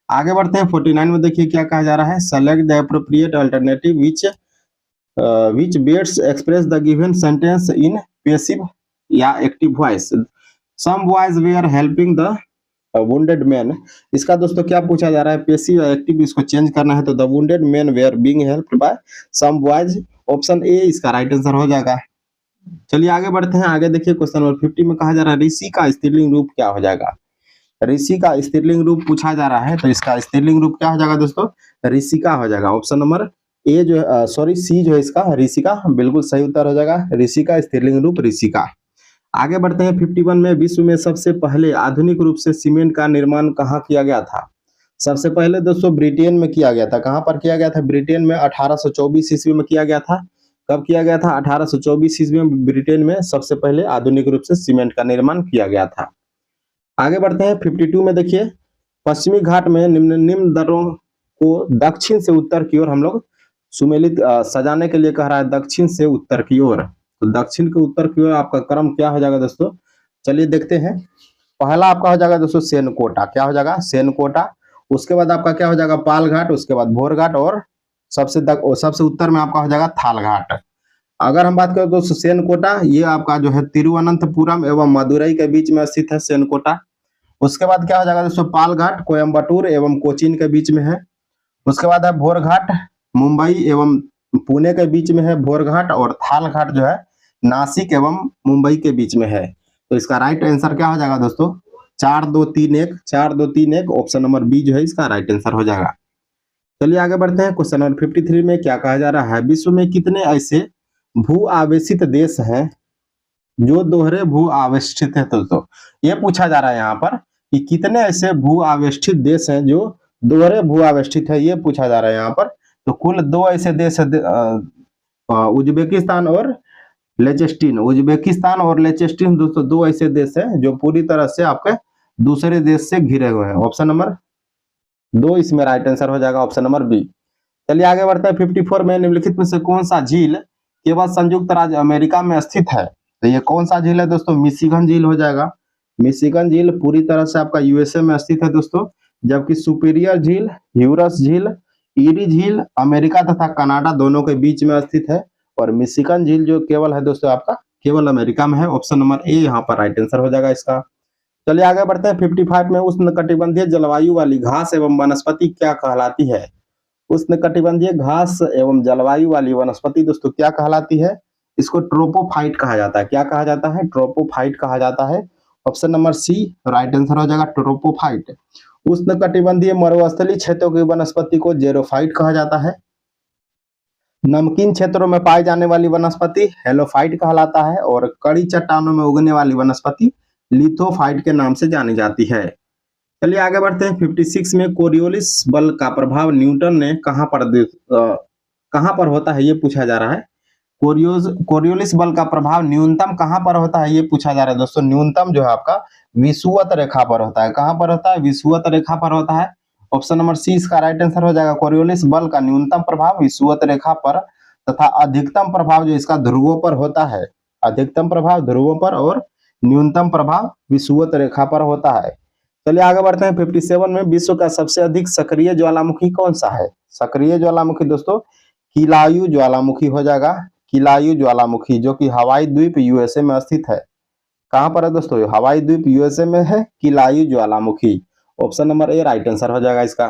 आगे बढ़ते हैं 49 में। देखिए क्या कहा जा रहा है? Select the appropriate alternative which बेट्स express the given sentence in passive या active voice. Some boys were helping the wounded man. इसका दोस्तों क्या पूछा जा रहा है? पैसिव या एक्टिव इसको चेंज करना है। तो the wounded man were being helped by some boys. Option A इसका राइट आंसर हो जाएगा। चलिए आगे बढ़ते हैं। आगे देखिए क्वेश्चन नंबर 50 में कहा जा रहा है ऋषि का स्त्रीलिंग रूप क्या हो जाएगा? ऋषि का स्त्रीलिंग रूप पूछा जा रहा है। तो इसका स्त्रीलिंग रूप क्या हो जाएगा दोस्तों? ऋषिका हो जाएगा। ऑप्शन नंबर ए जो है सॉरी सी जो है इसका ऋषिका बिल्कुल सही उत्तर हो जाएगा। ऋषि का स्त्रीलिंग रूप ऋषिका। आगे बढ़ते हैं 51 में। विश्व में सबसे पहले आधुनिक रूप से सीमेंट का निर्माण कहाँ किया गया था? सबसे पहले दोस्तों ब्रिटेन में किया गया था। कहाँ पर किया गया था? ब्रिटेन में 1824 ईस्वी में किया गया था। कब किया गया था? 1824 ईस्वी में ब्रिटेन में सबसे पहले आधुनिक रूप से सीमेंट का निर्माण किया गया था। आगे बढ़ते हैं 52 में। देखिए पश्चिमी घाट में निम्न दरों को दक्षिण से उत्तर की ओर हम लोग सुमेलित सजाने के लिए कह रहा है। दक्षिण से उत्तर की ओर, तो दक्षिण के उत्तर की ओर आपका क्रम क्या हो जाएगा दोस्तों? चलिए देखते हैं। पहला आपका हो जाएगा दोस्तों सेनकोटा। क्या हो जाएगा? सेनकोटा। उसके बाद आपका क्या हो जाएगा? पालघाट। उसके बाद भोरघाट। और सबसे उत्तर में आपका हो जाएगा थालघाट। अगर हम बात करें दोस्तों सेनकोटा, ये आपका जो है तिरुवनंतपुरम एवं मदुरई के बीच में स्थित है सेनकोटा। उसके बाद क्या हो जाएगा दोस्तों? पालघाट कोयम्बटूर एवं कोचीन के बीच में है। उसके बाद है भोरघाट, मुंबई एवं पुणे के बीच में है भोरघाट। और थालघाट जो है नासिक एवं मुंबई के बीच में है। तो इसका राइट आंसर क्या हो जाएगा दोस्तों? 4 2 3 1 4 2 3 1। ऑप्शन नंबर बी जो है इसका राइट आंसर हो जाएगा। चलिए आगे बढ़ते हैं। क्वेश्चन नंबर 53 में क्या कहा जा रहा है? विश्व में कितने ऐसे भू आवेशित देश हैं जो दोहरे भू आवेष्टित है? दोस्तों ये पूछा जा रहा है यहाँ पर कि कितने ऐसे भू आवेष्टित देश हैं जो दोहरे भू आवेष्टित है, ये पूछा जा रहा है यहाँ पर। तो कुल 2 ऐसे देश है, उज्बेकिस्तान और लेचेस्टीन। उज्बेकिस्तान और लेचेस्टीन दोस्तों 2 ऐसे देश हैं जो पूरी तरह से आपके दूसरे देश से घिरे हुए हैं। ऑप्शन नंबर 2 इसमें राइट आंसर हो जाएगा। Option number B. चलिए आगे बढ़ते हैं 54 में। निम्नलिखित में से कौन सा झील केवल संयुक्त राज्य अमेरिका में स्थित है? तो ये कौन सा झील है दोस्तों? मिशिगन झील हो जाएगा। मिशिगन झील पूरी तरह से आपका यूएसए में स्थित है दोस्तों। जबकि सुपीरियर झील, ह्यूरस झील, ईरी झील अमेरिका तथा कनाडा दोनों के बीच में स्थित है। और मिशिगन झील जो केवल है दोस्तों आपका केवल अमेरिका में है। ऑप्शन नंबर ए यहाँ पर राइट आंसर हो जाएगा इसका। चलिए आगे बढ़ते हैं 55 में। उष्णकटिबंधीय जलवायु वाली घास एवं वनस्पति क्या कहलाती है? उष्णकटिबंधीय घास एवं जलवायु वाली वनस्पति दोस्तों क्या कहलाती है? इसको ट्रोपोफाइट कहा जाता है। क्या कहा जाता है? ट्रोपोफाइट कहा जाता है। Option number C right answer हो जाएगा ट्रोपोफाइट। उष्णकटिबंधीय मरुस्थलीय क्षेत्रों की वनस्पति को जेरोफाइट कहा जाता है। नमकीन क्षेत्रों में पाई जाने वाली वनस्पति हेलोफाइट कहलाता है। और कड़ी चट्टानों में उगने वाली वनस्पति लिथोफाइट के नाम से जानी जाती है। चलिए आगे बढ़ते हैं 56 में। कोरियोलिस बल का प्रभाव न्यूटन ने कहां पर होता है, ये पूछा जा रहा है। कोरियोलिस बल का प्रभाव न्यूनतम कहां पर होता है, ये पूछा जा रहा है दोस्तों। न्यूनतम जो है आपका विषुवत रेखा पर होता है। कहां पर होता है? विषुवत रेखा पर होता है। ऑप्शन नंबर सी इसका राइट आंसर हो जाएगा। कोरियोलिस बल का न्यूनतम प्रभाव विषुवत रेखा पर तथा अधिकतम प्रभाव जो इसका ध्रुवों पर होता है। अधिकतम प्रभाव ध्रुवों पर और न्यूनतम प्रभाव विषुवत रेखा पर होता है। चलिए आगे बढ़ते हैं 57 में। विश्व का सबसे अधिक सक्रिय ज्वालामुखी कौन सा है? सक्रिय ज्वालामुखी दोस्तों किलायु ज्वालामुखी हो जाएगा। किलायु ज्वालामुखी जो कि हवाई द्वीप यूएसए में स्थित है। कहां पर है दोस्तों? हवाई द्वीप यूएसए में है किलायु ज्वालामुखी। Option number A right answer हो जाएगा इसका।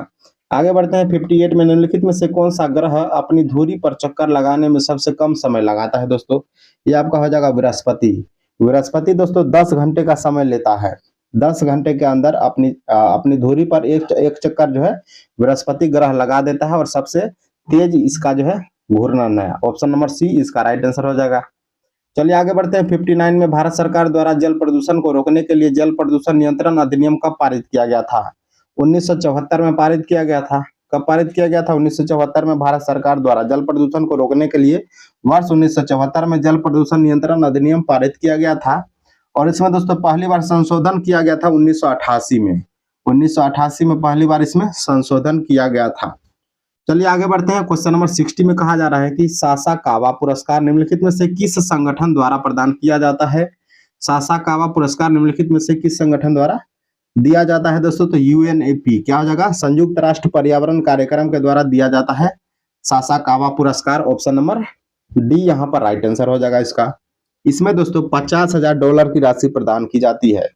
आगे बढ़ते हैं 58 में, निम्नलिखित में से कौन सा ग्रह अपनी धुरी पर चक्कर लगाने में सबसे कम समय लगाता है दोस्तों? ये आपका हो जाएगा बृहस्पति। बृहस्पति दोस्तों 10 घंटे का समय लेता है। 10 घंटे के अंदर अपनी धुरी पर एक चक्कर जो है बृहस्पति ग्रह लगा देता है और सबसे तेज इसका जो है घूर्णन है। ऑप्शन नंबर सी इसका राइट आंसर हो जाएगा। चलिए आगे बढ़ते हैं 59 में, भारत सरकार द्वारा जल प्रदूषण को रोकने के लिए जल प्रदूषण नियंत्रण अधिनियम कब पारित किया गया था? 1974 में पारित किया गया था। कब पारित किया गया था? 1974 में भारत सरकार द्वारा जल प्रदूषण को रोकने के लिए वर्ष 1974 में जल प्रदूषण नियंत्रण अधिनियम पारित किया गया था। और इसमें दोस्तों पहली बार संशोधन किया गया था 1988 में। 1988 में पहली बार इसमें संशोधन किया गया था। चलिए आगे बढ़ते हैं, क्वेश्चन नंबर 60 में कहा जा रहा है कि सासाकावा पुरस्कार निम्नलिखित में से किस संगठन द्वारा प्रदान किया जाता है? सासाकावा पुरस्कार निम्नलिखित में से किस संगठन द्वारा दिया जाता है दोस्तों? तो यूएनएपी, क्या हो जाएगा? संयुक्त राष्ट्र पर्यावरण कार्यक्रम के द्वारा दिया जाता है सासाकावा पुरस्कार। ऑप्शन नंबर डी यहाँ पर राइट आंसर हो जाएगा इसका। इसमें दोस्तों $50,000 की राशि प्रदान की जाती है।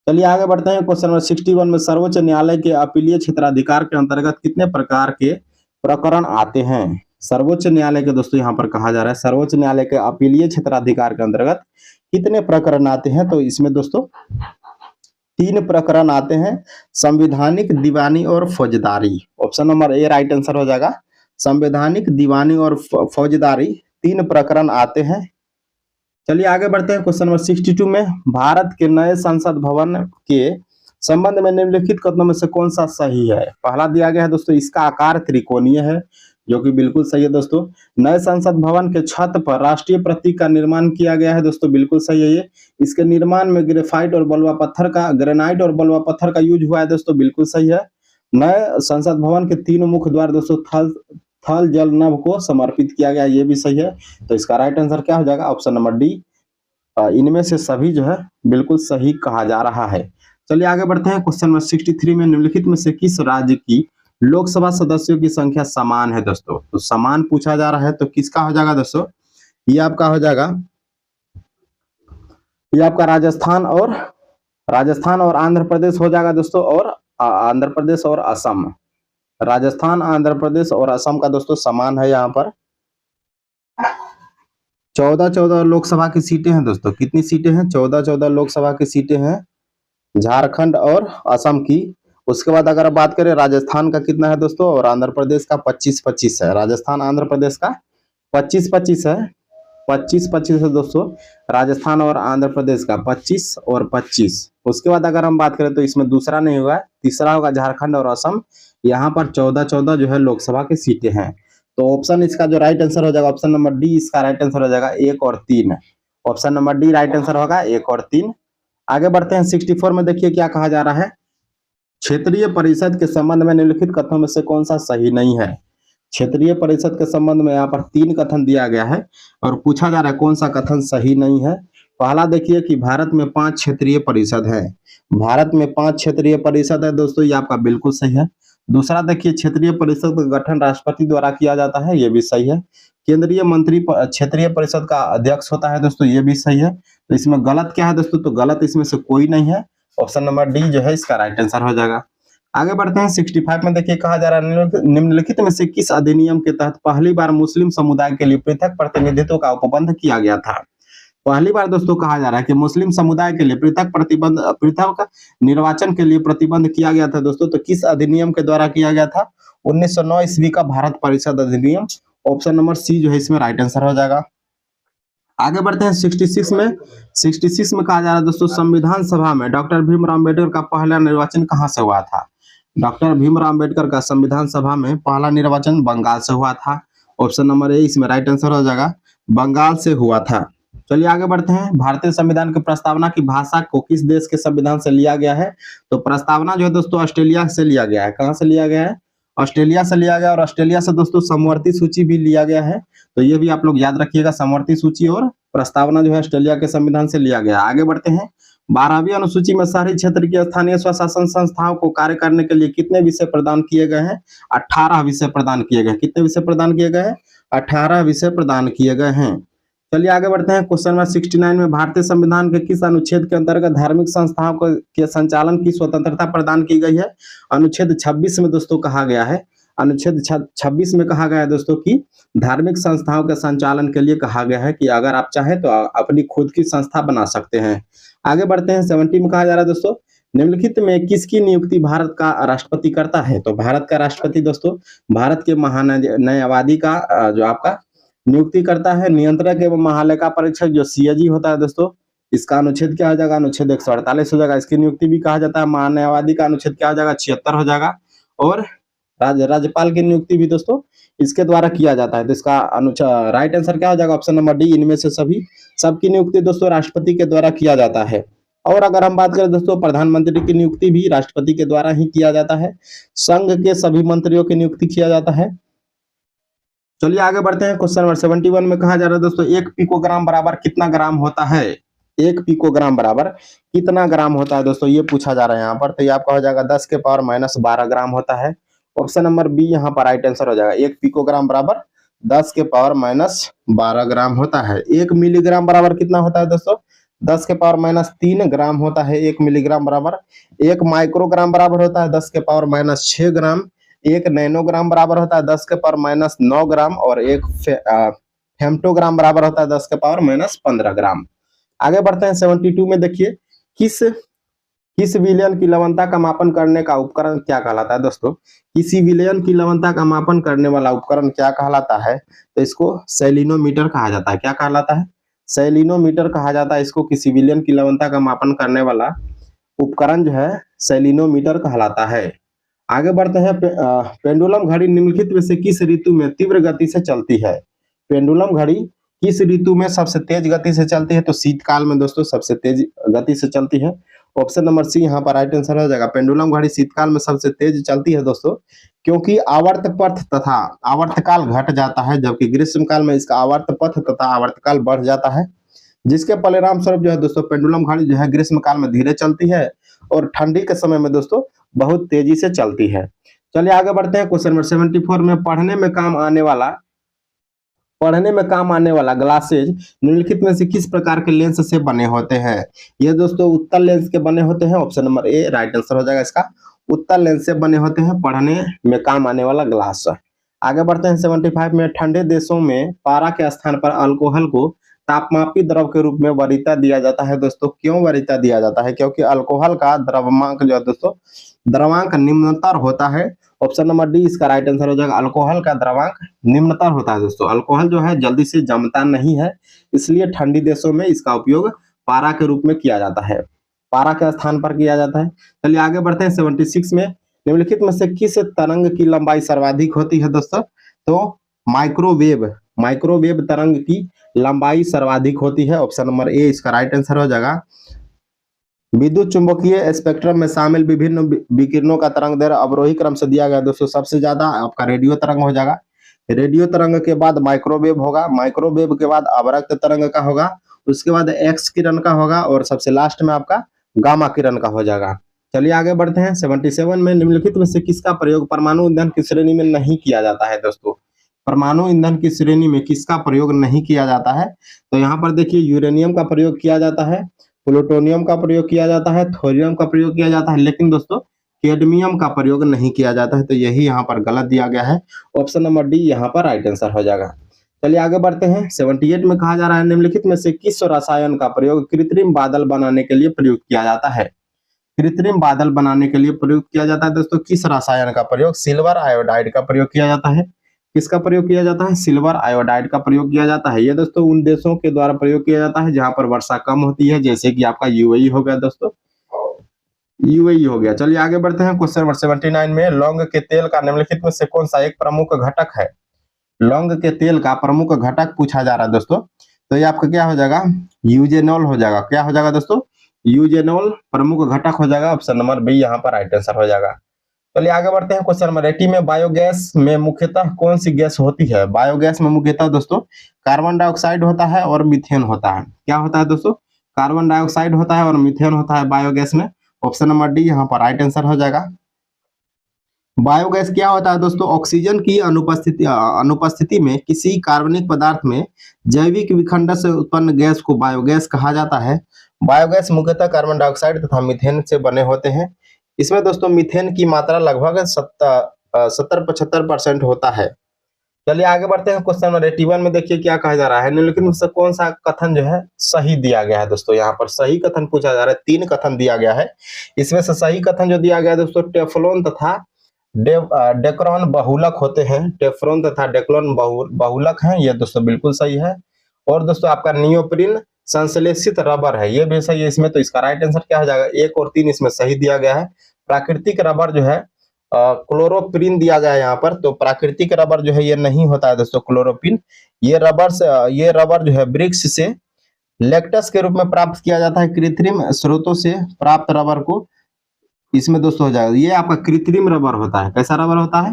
चलिए आगे बढ़ते हैं, क्वेश्चन नंबर 61 में, सर्वोच्च न्यायालय के अपीलीय क्षेत्राधिकार के अंतर्गत कितने प्रकार के प्रकरण आते हैं? सर्वोच्च न्यायालय के दोस्तों यहाँ पर कहा जा रहा है सर्वोच्च न्यायालय के अपीलीय क्षेत्राधिकार के अंतर्गत कितने प्रकरण आते हैं? तो इसमें दोस्तों 3 प्रकरण आते हैं, संवैधानिक, दीवानी और फौजदारी। Option number A right answer हो जाएगा। संवैधानिक, दीवानी और फौजदारी 3 प्रकरण आते हैं। चलिए आगे बढ़ते हैं, क्वेश्चन नंबर 62 में, भारत के नए संसद भवन के संबंध में निम्नलिखित कथनों में से कौन सा सही है? पहला दिया गया है दोस्तों, इसका आकार त्रिकोणीय है, जो कि बिल्कुल सही है दोस्तों। नए संसद भवन के छत पर राष्ट्रीय प्रतीक का निर्माण किया गया है दोस्तों, बिल्कुल सही है ये। इसके निर्माण में ग्रेनाइट और बलुआ पत्थर का यूज हुआ है दोस्तों, बिल्कुल सही है। नए संसद भवन के 3 मुख्य द्वार दोस्तों थल जल नभ को समर्पित किया गया, ये भी सही है। तो इसका राइट आंसर क्या हो जाएगा? Option number D. इनमें से सभी जो है बिल्कुल सही कहा जा रहा है। चलिए आगे बढ़ते हैं, क्वेश्चन नंबर 63 में, निम्नलिखित में से किस राज्य की लोकसभा सदस्यों की संख्या समान है दोस्तों? तो समान पूछा जा रहा है, तो किसका हो जाएगा दोस्तों? ये आपका हो जाएगा, ये आपका राजस्थान और आंध्र प्रदेश हो जाएगा दोस्तों, और आंध्र प्रदेश और असम। राजस्थान, आंध्र प्रदेश और असम का दोस्तों समान है। यहाँ पर 14 लोकसभा की सीटें हैं दोस्तों। कितनी सीटें हैं? 14 लोकसभा की सीटें हैं झारखंड और असम की। उसके बाद अगर बात करें राजस्थान का कितना है दोस्तों, और आंध्र प्रदेश का 25-25 है। राजस्थान आंध्र प्रदेश का 25-25 है। 25-25 है दोस्तों, राजस्थान और आंध्र प्रदेश का 25 और 25। उसके बाद अगर हम बात करें तो इसमें दूसरा नहीं होगा, तीसरा होगा झारखंड और असम। यहाँ पर 14 जो है लोकसभा की सीटें हैं। तो ऑप्शन इसका जो राइट आंसर हो जाएगा, ऑप्शन नंबर डी इसका राइट आंसर हो जाएगा, 1 और 3। Option number D right answer होगा, 1 और 3। आगे बढ़ते हैं 64 में, देखिए क्या कहा जा रहा है। क्षेत्रीय परिषद के संबंध में निम्नलिखित कथनों में से कौन सा सही नहीं है? क्षेत्रीय परिषद के संबंध में यहाँ पर 3 कथन दिया गया है और पूछा जा रहा है कौन सा कथन सही नहीं है। पहला देखिए कि भारत में 5 क्षेत्रीय परिषद है। भारत में 5 क्षेत्रीय परिषद है दोस्तों, ये आपका बिल्कुल सही है। दूसरा देखिए, क्षेत्रीय परिषद का गठन राष्ट्रपति द्वारा किया जाता है, ये भी सही है। केंद्रीय मंत्री क्षेत्रीय परिषद का अध्यक्ष होता है दोस्तों, ये भी सही है। तो इसमें गलत क्या है दोस्तों? तो गलत इसमें से कोई नहीं है। ऑप्शन नंबर डी जो है इसका राइट आंसर हो जाएगा। आगे बढ़ते हैं 65 में, देखिए कहा जा रहा है निम्नलिखित में से किस अधिनियम के तहत पहली बार मुस्लिम समुदाय के लिए पृथक प्रतिनिधित्व का उपबंध किया गया था? पहली बार दोस्तों कहा जा रहा है कि मुस्लिम समुदाय के लिए पृथक निर्वाचन के लिए प्रतिबंध किया गया था दोस्तों। तो किस अधिनियम के द्वारा किया गया था? 1909 ईस्वी का भारत परिषद अधिनियम। ऑप्शन नंबर सी जो है इसमें राइट आंसर हो जाएगा। आगे बढ़ते हैं 66 में। 66 में कहा जा रहा है दोस्तों, संविधान सभा में डॉक्टर भीमराव अम्बेडकर का पहला निर्वाचन कहाँ से हुआ था? डॉक्टर भीमराव अम्बेडकर का संविधान सभा में पहला निर्वाचन बंगाल से हुआ था। ऑप्शन नंबर ए इसमें राइट आंसर हो जाएगा, बंगाल से हुआ था। चलिए आगे बढ़ते हैं, भारतीय संविधान की प्रस्तावना की भाषा को किस देश के संविधान से लिया गया है? तो प्रस्तावना जो है दोस्तों ऑस्ट्रेलिया से लिया गया है। कहाँ से लिया गया है? ऑस्ट्रेलिया से लिया गया, और ऑस्ट्रेलिया से दोस्तों समवर्ती सूची भी लिया गया है। तो ये भी आप लोग याद रखिएगा, समवर्ती सूची और प्रस्तावना जो है ऑस्ट्रेलिया के संविधान से लिया गया। आगे बढ़ते हैं, 12वीं अनुसूची में शहरी क्षेत्र की स्थानीय स्वशासन संस्थाओं को कार्य करने के लिए कितने विषय प्रदान किए गए हैं? 18 विषय प्रदान किए गए। कितने विषय प्रदान किए गए हैं? 18 विषय प्रदान किए गए हैं। चलिए आगे बढ़ते हैं। क्वेश्चन नंबर 69 में भारतीय संविधान के किस अनुच्छेद के अंतर्गत धार्मिक संस्थाओं को के संचालन की स्वतंत्रता प्रदान की गई है? अनुच्छेद 26 में दोस्तों कहा गया है, अनुच्छेद 26 में कहा गया है दोस्तों कि धार्मिक संस्थाओं के संचालन के लिए कहा गया है कि अगर आप चाहें तो अपनी खुद की संस्था बना सकते हैं। आगे बढ़ते हैं। 70 में कहा जा रहा है दोस्तों, निम्नलिखित में किसकी नियुक्ति भारत का राष्ट्रपति करता है? तो भारत का राष्ट्रपति दोस्तों भारत के महान्यायवादी का जो आपका नियुक्ति करता है। नियंत्रक एवं महालेखा परीक्षक जो सीएजी होता है दोस्तों, इसका अनुच्छेद क्या हो जाएगा? अनुच्छेद 148 हो जाएगा। इसकी नियुक्ति भी कहा जाता है। महान्यायवादी का अनुच्छेद क्या हो जाएगा? 76 हो जाएगा। और राज्यपाल की नियुक्ति भी दोस्तों इसके द्वारा किया जाता है। तो इसका राइट आंसर क्या हो जाएगा? ऑप्शन नंबर डी, इनमें से सभी। सबकी नियुक्ति दोस्तों राष्ट्रपति के द्वारा किया जाता है। और अगर हम बात करें दोस्तों, प्रधानमंत्री की नियुक्ति भी राष्ट्रपति के द्वारा ही किया जाता है। संघ के सभी मंत्रियों की नियुक्ति किया जाता है। चलिए आगे बढ़ते हैं। क्वेश्चन नंबर 71 में कहा जा रहा है दोस्तों, एक पिकोग्राम बराबर कितना ग्राम होता है? एक पिकोग्राम बराबर कितना ग्राम होता है दोस्तों, ये पूछा जा रहा है यहाँ पर। तो ये आपका हो जाएगा 10 के पावर माइनस 12 ग्राम होता है। ऑप्शन नंबर बी यहाँ पर राइट आंसर हो जाएगा। एक पिकोग्राम बराबर 10 के पावर माइनस 12 ग्राम होता है। एक मिलीग्राम बराबर कितना होता है दोस्तों? 10 के पावर माइनस 3 ग्राम होता है एक मिलीग्राम बराबर। एक माइक्रोग्राम बराबर होता है 10 के पावर माइनस 6 ग्राम। एक नैनोग्राम बराबर होता है 10 के पावर माइनस 9 ग्राम। और एक फेम्टोग्राम बराबर होता है 10 के पावर माइनस 15 ग्राम। आगे बढ़ते हैं। 72 में देखिए, किस किस विलयन की लवणता का मापन करने का उपकरण क्या कहलाता है दोस्तों? किसी विलयन की लवणता का मापन करने वाला उपकरण क्या कहलाता है? तो इसको सेलिनोमीटर कहा जाता है। क्या कहलाता है? सेलिनोमीटर कहा जाता है इसको। किसी विलयन की लवणता का मापन करने वाला उपकरण जो है सेलिनोमीटर कहलाता है। आगे बढ़ते हैं। पेंडुलम घड़ी निम्नलिखित में से किस ऋतु में तीव्र गति से चलती है? पेंडुलम घड़ी किस ऋतु में सबसे तेज गति से चलती है? तो शीतकाल में दोस्तों सबसे तेज गति से चलती है। ऑप्शन नंबर सी यहाँ पर राइट आंसर हो जाएगा। पेंडुलम घड़ी शीतकाल में सबसे तेज चलती है दोस्तों, क्योंकि आवर्त पथ तथा आवर्तकाल घट जाता है, जबकि ग्रीष्म काल में इसका आवर्त पथ तथा आवर्तकाल बढ़ जाता है, जिसके परिणाम स्वरूप जो है दोस्तों पेंडुलम घड़ी जो है ग्रीष्म काल में धीरे चलती है और ठंडी के समय में दोस्तों बहुत तेजी से चलती है। चलिए आगे बढ़ते हैं। क्वेश्चन नंबर 74 में पढ़ने में काम आने वाला ग्लासेज निम्नलिखित में से किस प्रकार के लेंस से बने होते हैं? ये दोस्तों उत्तल लेंस के बने होते हैं। Option number A right answer हो जाएगा इसका। उत्तल लेंस से बने होते हैं पढ़ने में काम आने वाला ग्लास। आगे बढ़ते हैं। 75 में ठंडे देशों में पारा के स्थान पर अल्कोहल को तापमापी द्रव के रूप में वरीयता दिया जाता है दोस्तों। क्यों वरीयता दिया जाता है? क्योंकि अल्कोहल का द्रव्यमांक जो है दोस्तों द्रवांक निम्नतर होता है। ऑप्शन नंबर डी इसका राइट आंसर हो जाएगा। अल्कोहल का द्रवांक निम्नतर होता है दोस्तों। अल्कोहल जो है जल्दी से जमता नहीं है, इसलिए ठंडी देशों में इसका उपयोग पारा के रूप में किया जाता है, पारा के स्थान पर किया जाता है। चलिए आगे बढ़ते हैं। 76 में निम्नलिखित में से किस तरंग की लंबाई सर्वाधिक होती है दोस्तों? तो माइक्रोवेव तरंग की लंबाई सर्वाधिक होती है। ऑप्शन नंबर ए इसका राइट आंसर हो जाएगा। विद्युत चुंबकीय स्पेक्ट्रम में शामिल विभिन्न विकिरणों का तरंग दैर्घ्य अवरोही क्रम से दिया गया दोस्तों। सबसे ज्यादा आपका रेडियो तरंग हो जाएगा। रेडियो तरंग के बाद माइक्रोवेव होगा, माइक्रोवेव के बाद अवरक्त तरंग का होगा, उसके बाद एक्स किरण का होगा और सबसे लास्ट में आपका गामा किरण का हो जाएगा। चलिए आगे बढ़ते हैं। 77 में निम्नलिखित में से किसका प्रयोग परमाणु ईंधन की श्रेणी में नहीं किया जाता है दोस्तों? परमाणु ईंधन की श्रेणी में किसका प्रयोग नहीं किया जाता है? तो यहाँ पर देखिए यूरेनियम का प्रयोग किया जाता है, प्लूटोनियम का प्रयोग किया जाता है, थोरियम का प्रयोग किया जाता है, लेकिन दोस्तों कैडमियम का प्रयोग नहीं किया जाता है। तो यही यहाँ पर गलत दिया गया है। ऑप्शन नंबर डी यहाँ पर राइट आंसर हो जाएगा। चलिए आगे बढ़ते हैं। 78 में कहा जा रहा है निम्नलिखित में से किस रसायन का प्रयोग कृत्रिम बादल बनाने के लिए प्रयोग किया जाता है? कृत्रिम बादल बनाने के लिए प्रयोग किया जाता है दोस्तों किस रसायन का प्रयोग? सिल्वर आयोडाइड का प्रयोग किया जाता है। किसका प्रयोग किया जाता है? सिल्वर आयोडाइड का प्रयोग किया जाता है। ये दोस्तों उन देशों के द्वारा प्रयोग किया जाता है जहां पर वर्षा कम होती है, जैसे कि आपका यूएई हो गया दोस्तों, यूएई हो गया। चलिए आगे बढ़ते हैं। क्वेश्चन नंबर 79 में लौंग के तेल का निम्नलिखित में से कौन सा एक प्रमुख घटक है? लौंग के तेल का प्रमुख घटक पूछा जा रहा है दोस्तों। तो ये आपका क्या हो जाएगा? यूजेनॉल हो जाएगा। क्या हो जाएगा दोस्तों? यूजेनॉल प्रमुख घटक हो जाएगा। ऑप्शन नंबर बी यहाँ पर राइट आंसर हो जाएगा। चलिए आगे बढ़ते हैं। क्वेश्चन नंबर 80 में बायोगैस में मुख्यतः कौन सी गैस होती है? बायोगैस में मुख्यतः दोस्तों कार्बन डाइऑक्साइड होता है और मीथेन होता है। क्या होता है दोस्तों? कार्बन डाइऑक्साइड होता है और मीथेन होता है बायोगैस में। ऑप्शन नंबर डी यहाँ पर राइट आंसर हो जाएगा। बायोगैस क्या होता है दोस्तों? ऑक्सीजन की अनुपस्थिति में किसी कार्बनिक पदार्थ में जैविक विखंडन से उत्पन्न गैस को बायोगैस कहा जाता है। बायोगैस मुख्यतः कार्बन डाइऑक्साइड तथा मीथेन से बने होते हैं। इसमें दोस्तों मीथेन की मात्रा लगभग 70-75% होता है। चलिए आगे बढ़ते हैं। क्वेश्चन नंबर 81 में देखिए क्या कहा जा रहा है, निम्नलिखित में से कौन सा कथन जो है सही दिया गया है? दोस्तों यहाँ पर सही कथन पूछा जा रहा है, 3 कथन दिया गया है। इसमें से सही कथन जो दिया गया है दोस्तों, टेफ्लॉन तथा डेक्रोन बहुलक होते हैं। टेफ्लॉन तथा डेक्लोन बहुलक हैं, ये दोस्तों बिल्कुल सही है। और दोस्तों आपका नियोप्रीन संश्लेषित रबर है, ये भी सही है इसमें। तो इसका राइट आंसर क्या हो जाएगा? 1 और 3 इसमें सही दिया गया है। प्राकृतिक रबर जो है क्लोरोप्रीन दिया गया है यहाँ पर, तो प्राकृतिक रबर जो है ये नहीं होता है दोस्तों क्लोरोप्रीन। ये रबर जो है वृक्ष से लेक्टस के रूप में प्राप्त किया जाता है। कृत्रिम स्रोतों से प्राप्त रबर को इसमें दोस्तों हो जाएगा, ये आपका कृत्रिम रबर होता है। कैसा रबर होता है?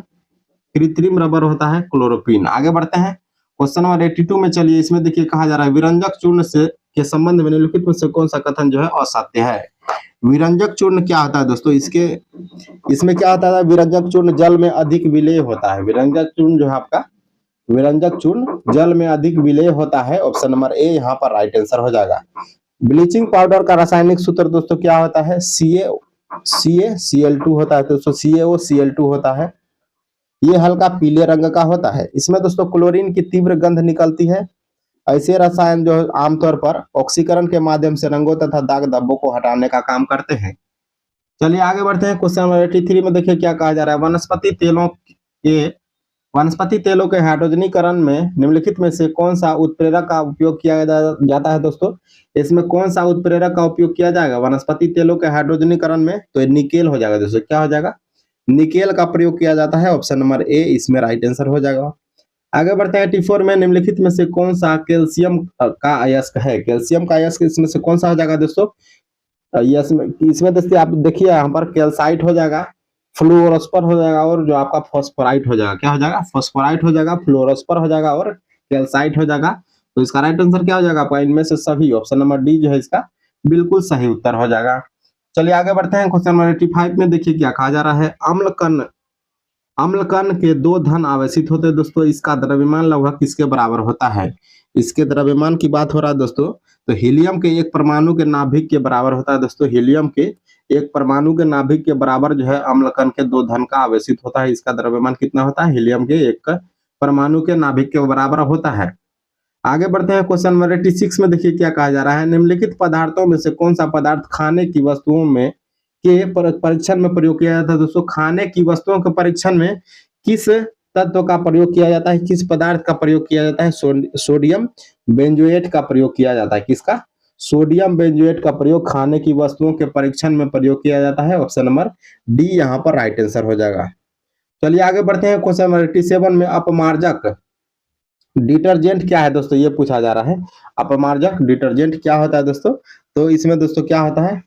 कृत्रिम रबर होता है क्लोरोप्रीन। आगे बढ़ते हैं क्वेश्चन नंबर 82 में। चलिए इसमें देखिए कहा जा रहा है, विरंजक चूर्ण से के संबंध में निम्नलिखित में से कौन सा कथन जो है असत्य है? विरंजक चूर्ण क्या होता है दोस्तों? इसमें क्या होता है? विरंजक चूर्ण जल में अधिक विलेय होता है। विरंजक चूर्ण जो है आपका, विरंजक चूर्ण जल में अधिक विलेय होता है। ऑप्शन नंबर ए यहाँ पर राइट आंसर हो जाएगा। ब्लीचिंग पाउडर का रासायनिक सूत्र दोस्तों क्या होता है? CaCl2 होता है दोस्तों, CaOCl2 होता है। ये हल्का पीले रंग का होता है। इसमें दोस्तों क्लोरीन की तीव्र गंध निकलती है। ऐसे रसायन जो आमतौर पर ऑक्सीकरण के माध्यम से रंगों तथा दाग धब्बों को हटाने का काम करते हैं। चलिए आगे बढ़ते हैं। क्वेश्चन नंबर 83 में देखिए क्या कहा जा रहा है, वनस्पति तेलों के हाइड्रोजनीकरण में निम्नलिखित में से कौन सा उत्प्रेरक का उपयोग किया जाता है दोस्तों? इसमें कौन सा उत्प्रेरक का उपयोग किया जाएगा वनस्पति तेलों के हाइड्रोजनीकरण में? तो निकेल हो जाएगा दोस्तों। क्या हो जाएगा? निकेल का प्रयोग किया जाता है। ऑप्शन नंबर ए इसमें राइट आंसर हो जाएगा। आगे बढ़ते हैं 84 में, निम्नलिखित में से कौन सा कैल्शियम का अयस्क है? कैल्शियम का अयस्क इसमें से कौन सा हो जाएगा दोस्तों? इसमें दोस्तों आप देखिए यहाँ पर कैल्साइट हो जाएगा, फ्लोरोस्पर हो जाएगा और जो आपका फॉस्फोराइट हो जाएगा। क्या हो जाएगा? फॉस्फोराइट हो जाएगा, फ्लोरोस्पर हो जाएगा और कैल्साइट हो जाएगा। तो इसका राइट आंसर क्या हो जाएगा आपका? इनमें से सभी। ऑप्शन नंबर डी जो है इसका बिल्कुल सही उत्तर हो जाएगा। चलिए आगे बढ़ते हैं। क्वेश्चन नंबर 85 में देखिए क्या कहा जा रहा है, अम्ल कण के 2 धन आवेशित होते हैं दोस्तों। इसका द्रव्यमान लगभग किसके बराबर होता है? इसके द्रव्यमान की बात हो रहा है दोस्तों, तो हीलियम के एक परमाणु के नाभिक के बराबर होता है दोस्तों। हीलियम के एक परमाणु के नाभिक के बराबर जो है अम्ल कण के 2 धन का आवेशित होता है। इसका द्रव्यमान कितना होता है? हीलियम के एक परमाणु के नाभिक के बराबर होता है। आगे बढ़ते हैं। क्वेश्चन नंबर 86 में देखिए क्या कहा जा रहा है, निम्नलिखित पदार्थों में से कौन सा पदार्थ खाने की वस्तुओं में के परीक्षण में प्रयोग किया जाता है दोस्तों? खाने की वस्तुओं के परीक्षण में किस तत्व का प्रयोग किया जाता है? किस पदार्थ का प्रयोग किया जाता है? सोडियम बेंजोएट का प्रयोग किया जाता है। किसका? सोडियम बेंजोएट का प्रयोग खाने की वस्तुओं के परीक्षण में प्रयोग किया जाता है। ऑप्शन नंबर डी यहाँ पर राइट आंसर हो जाएगा। चलिए आगे बढ़ते हैं। क्वेश्चन नंबर 87 में अपमार्जक डिटर्जेंट क्या है दोस्तों? ये पूछा जा रहा है। अपमार्जक डिटर्जेंट क्या होता है दोस्तों? तो इसमें दोस्तों क्या होता है?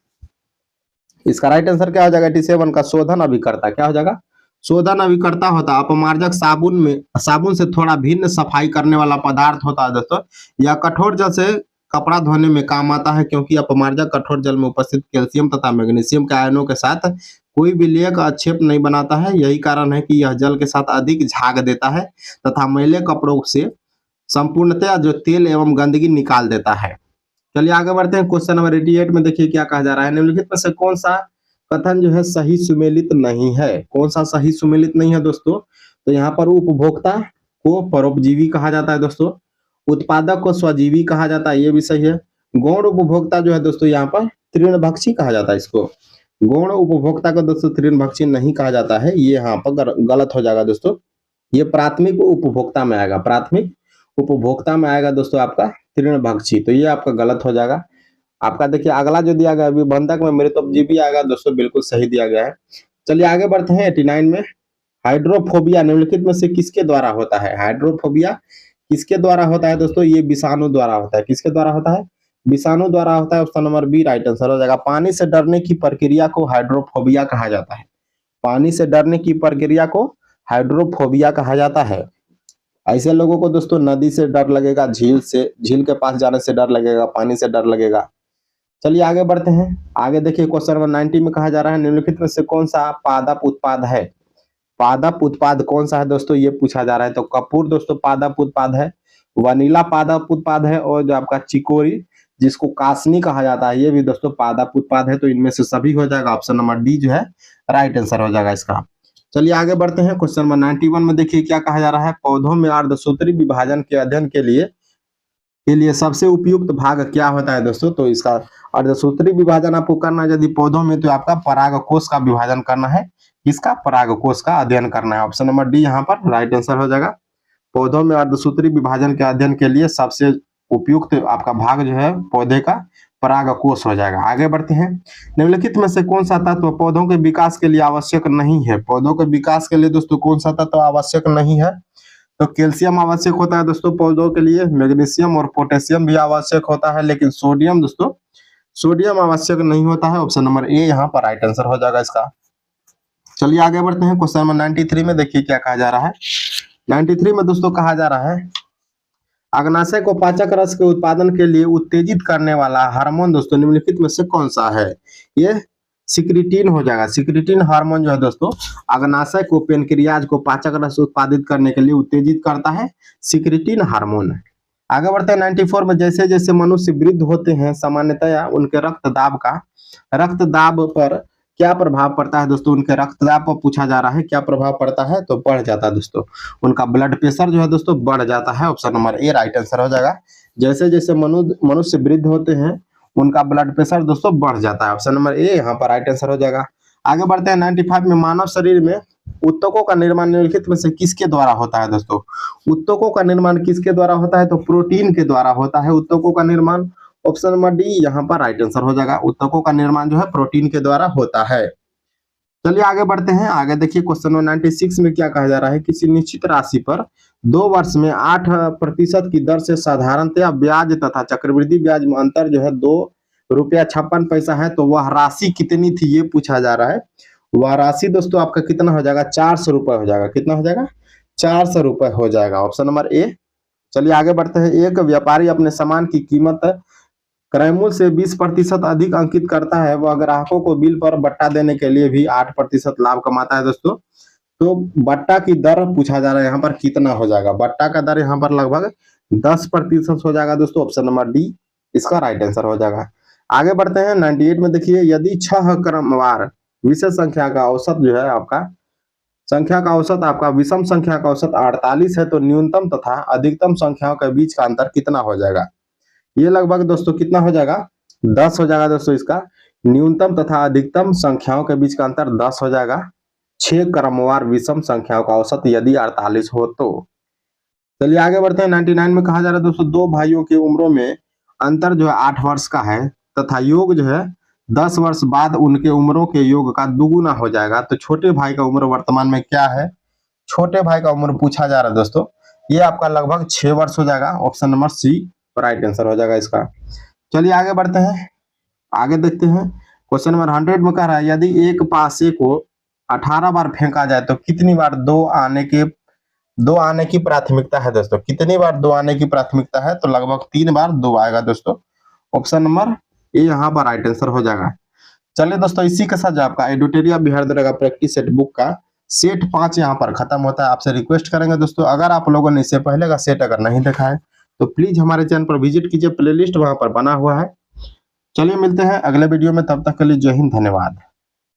इसका राइट आंसर क्या हो जाएगा? 87 का शोधन अभिकर्ता। क्या हो जाएगा? शोधन अभिकर्ता होता है। अपमार्जक साबुन से थोड़ा भिन्न सफाई करने वाला पदार्थ होता है दोस्तों। यह कठोर जल से कपड़ा धोने में काम आता है, क्योंकि अपमार्जक कठोर जल में उपस्थित कैल्शियम तथा मैग्नीशियम के आयनों के साथ कोई भी लेय का आक्षेप नहीं बनाता है। यही कारण है कि यह जल के साथ अधिक झाग देता है तथा मैले कपड़ों से संपूर्णतया जो तेल एवं गंदगी निकाल देता है। चलिए आगे बढ़ते हैं। क्वेश्चन नंबर 88 में देखिए क्या कहा जा रहा है, निम्नलिखित में से कौन सा कथन जो है सही सुमेलित नहीं है? कौन सा सही सुमेलित नहीं है दोस्तों? तो यहाँ पर उपभोक्ता को परोपजीवी कहा जाता है दोस्तों। उत्पादक को स्वजीवी कहा जाता है, ये भी सही है। गौण उपभोक्ता जो है दोस्तों यहाँ पर तृणभक्षी कहा जाता है इसको। गौण उपभोक्ता को दोस्तों तृणभक्षी नहीं कहा जाता है, ये यहाँ पर गलत हो जाएगा दोस्तों। ये प्राथमिक उपभोक्ता में आएगा, प्राथमिक उपभोक्ता में आएगा दोस्तों आपका तृणभक्षी। तो ये आपका गलत हो जाएगा। आपका देखिए अगला जो दिया गया विबंधक में मृतोपजीवी आएगा दोस्तों, बिल्कुल सही दिया गया है। चलिए आगे बढ़ते हैं 89 में। हाइड्रोफोबिया निम्नलिखित में से किसके द्वारा होता है? हाइड्रोफोबिया किसके द्वारा होता है दोस्तों? ये विषाणु द्वारा होता है। किसके द्वारा होता है? विषाणु द्वारा होता है। Option number B right answer हो जाएगा। पानी से डरने की प्रक्रिया को हाइड्रोफोबिया कहा जाता है। पानी से डरने की प्रक्रिया को हाइड्रोफोबिया कहा जाता है। ऐसे लोगों को दोस्तों नदी से डर लगेगा, झील के पास जाने से डर लगेगा, पानी से डर लगेगा। चलिए आगे बढ़ते हैं। आगे देखिए क्वेश्चन नंबर 90 में कहा जा रहा है, निम्नलिखित में से कौन सा पादप उत्पाद है? पादप उत्पाद कौन सा है दोस्तों, ये पूछा जा रहा है। तो कपूर दोस्तों पादप उत्पाद है, वनीला पादप उत्पाद है, और जो आपका चिकोरी जिसको कासनी कहा जाता है ये भी दोस्तों पादप उत्पाद है। तो इनमें से सभी हो जाएगा, ऑप्शन नंबर डी जो है राइट आंसर हो जाएगा इसका। चलिए आगे बढ़ते हैं। क्वेश्चन नंबर 91 में देखिए क्या कहा जा रहा है, पौधों में अर्धसूत्री विभाजन के अध्ययन के लिए सबसे उपयुक्त भाग क्या होता है दोस्तों। तो इसका अर्धसूत्री विभाजन आपको करना है यदि पौधों में, तो आपका परागकोश का विभाजन करना है। किसका, परागकोश का अध्ययन करना है। ऑप्शन नंबर डी यहाँ पर राइट आंसर हो जाएगा। पौधों में अर्धसूत्री विभाजन के अध्ययन के लिए सबसे उपयुक्त आपका भाग जो है पौधे का परागकोश हो जाएगा। आगे बढ़ते हैं। निम्नलिखित में से कौन सा तत्व पौधों के विकास के लिए आवश्यक नहीं है। पौधों के विकास के लिए दोस्तों कौन सा तत्व आवश्यक नहीं है। तो कैल्शियम आवश्यक होता है दोस्तों पौधों के लिए, मैग्नीशियम और पोटेशियम भी आवश्यक होता है, लेकिन सोडियम दोस्तों सोडियम आवश्यक नहीं होता है। ऑप्शन नंबर ए यहाँ पर राइट आंसर हो जाएगा इसका। चलिए आगे बढ़ते हैं। क्वेश्चन नंबर 93 में देखिए क्या कहा जा रहा है। 93 में दोस्तों कहा जा रहा है, अग्नाशय को पाचक रस के उत्पादन के लिए उत्तेजित करने वाला हार्मोन दोस्तों निम्नलिखित में से कौन सा है। ये सिक्रिटीन हो जाएगा। सिक्रिटीन हार्मोन जो है दोस्तों अग्नाशय को, पेनक्रियाज को पाचक रस उत्पादित करने के लिए उत्तेजित करता है, सिक्रिटीन हार्मोन। आगे बढ़ते हैं 94 में, जैसे जैसे मनुष्य वृद्ध होते हैं सामान्यतया उनके रक्तदाब पर क्या प्रभाव पड़ता है दोस्तों। उनके रक्तदाब पर पूछा जा रहा है क्या प्रभाव पड़ता है, तो बढ़ जाता है दोस्तों। उनका ब्लड प्रेशर जो है दोस्तों बढ़ जाता है। Option number A right answer हो जाएगा। जैसे जैसे मनुष्य वृद्ध होते हैं उनका ब्लड प्रेशर दोस्तों बढ़ जाता है। ऑप्शन नंबर ए यहाँ पर राइट आंसर हो जाएगा। आगे बढ़ते हैं 95 में, मानव शरीर में उत्तकों का निर्माण निम्नलिखित में से किसके द्वारा होता है दोस्तों। उत्तकों का निर्माण किसके द्वारा होता है, तो प्रोटीन के द्वारा होता है उत्तकों का निर्माण। ऑप्शन नंबर डी यहाँ पर राइट आंसर हो जाएगा। उत्तकों का निर्माण जो है प्रोटीन के द्वारा होता है। चलिए आगे बढ़ते हैं। आगे देखिए क्वेश्चन नंबर 96 में क्या कहा जा रहा है, किसी निश्चित राशि पर 2 वर्ष में 8% की दर से साधारणतया ब्याज तथा चक्रवृद्धि ब्याज में अंतर जो है ₹2.56 है। तो वह राशि कितनी थी ये पूछा जा रहा है। वह राशि दोस्तों आपका कितना हो जाएगा, ₹400 हो जाएगा। कितना हो जाएगा, ₹400 हो जाएगा। Option number A. चलिए आगे बढ़ते हैं। एक व्यापारी अपने सामान की कीमत क्रय मूल्य से 20% अधिक अंकित करता है, वह ग्राहकों को बिल पर बट्टा देने के लिए भी 8% लाभ कमाता है दोस्तों। तो बट्टा की दर पूछा जा रहा है यहाँ पर कितना हो जाएगा। बट्टा का दर यहाँ पर लगभग 10% हो जाएगा दोस्तों। ऑप्शन नंबर डी इसका राइट आंसर हो जाएगा। आगे बढ़ते हैं 98 में देखिए, यदि 6 क्रमवार विषम संख्या का औसत जो है आपका विषम संख्या का औसत 48 है, तो न्यूनतम तथा अधिकतम संख्याओं के बीच का अंतर कितना हो जाएगा। ये लगभग दोस्तों कितना हो जाएगा, 10 हो जाएगा दोस्तों। इसका न्यूनतम तथा अधिकतम संख्याओं के बीच का अंतर 10 हो जाएगा। 6 क्रमवार विषम संख्याओं का औसत यदि 48 हो तो। चलिए आगे बढ़ते हैं। 99 में कहा जा रहा है दोस्तों, 2 भाइयों की उम्रों में अंतर जो है 8 वर्ष का है तथा योग जो है 10 वर्ष बाद उनके उम्रों के योग का दुगुना हो जाएगा। तो छोटे भाई का उम्र वर्तमान में क्या है, छोटे भाई का उम्र पूछा जा रहा है दोस्तों। ये आपका लगभग 6 वर्ष हो जाएगा। Option number C right answer हो जाएगा इसका। चलिए आगे बढ़ते हैं। आगे देखते हैं। क्वेश्चन नंबर 100 में कह रहा है, यदि एक पासे को 18 बार फेंका जाए तो कितनी बार 2 आने की प्राथमिकता है दोस्तों। कितनी बार 2 आने की प्राथमिकता है, तो लगभग 3 बार 2 आएगा दोस्तों। ऑप्शन नंबर ए यहाँ पर राइट आंसर हो जाएगा। चलिए दोस्तों, इसी के साथ जो आपका एडुटेरिया बिहार दरगाह प्रैक्टिस सेट बुक का सेट 5 यहाँ पर खत्म होता है। आपसे रिक्वेस्ट करेंगे दोस्तों, अगर आप लोगों ने इससे पहले का सेट अगर नहीं देखा है तो प्लीज हमारे चैनल पर विजिट कीजिए, प्लेलिस्ट वहां पर बना हुआ है। चलिए मिलते हैं अगले वीडियो में, तब तक के लिए जय हिंद, धन्यवाद।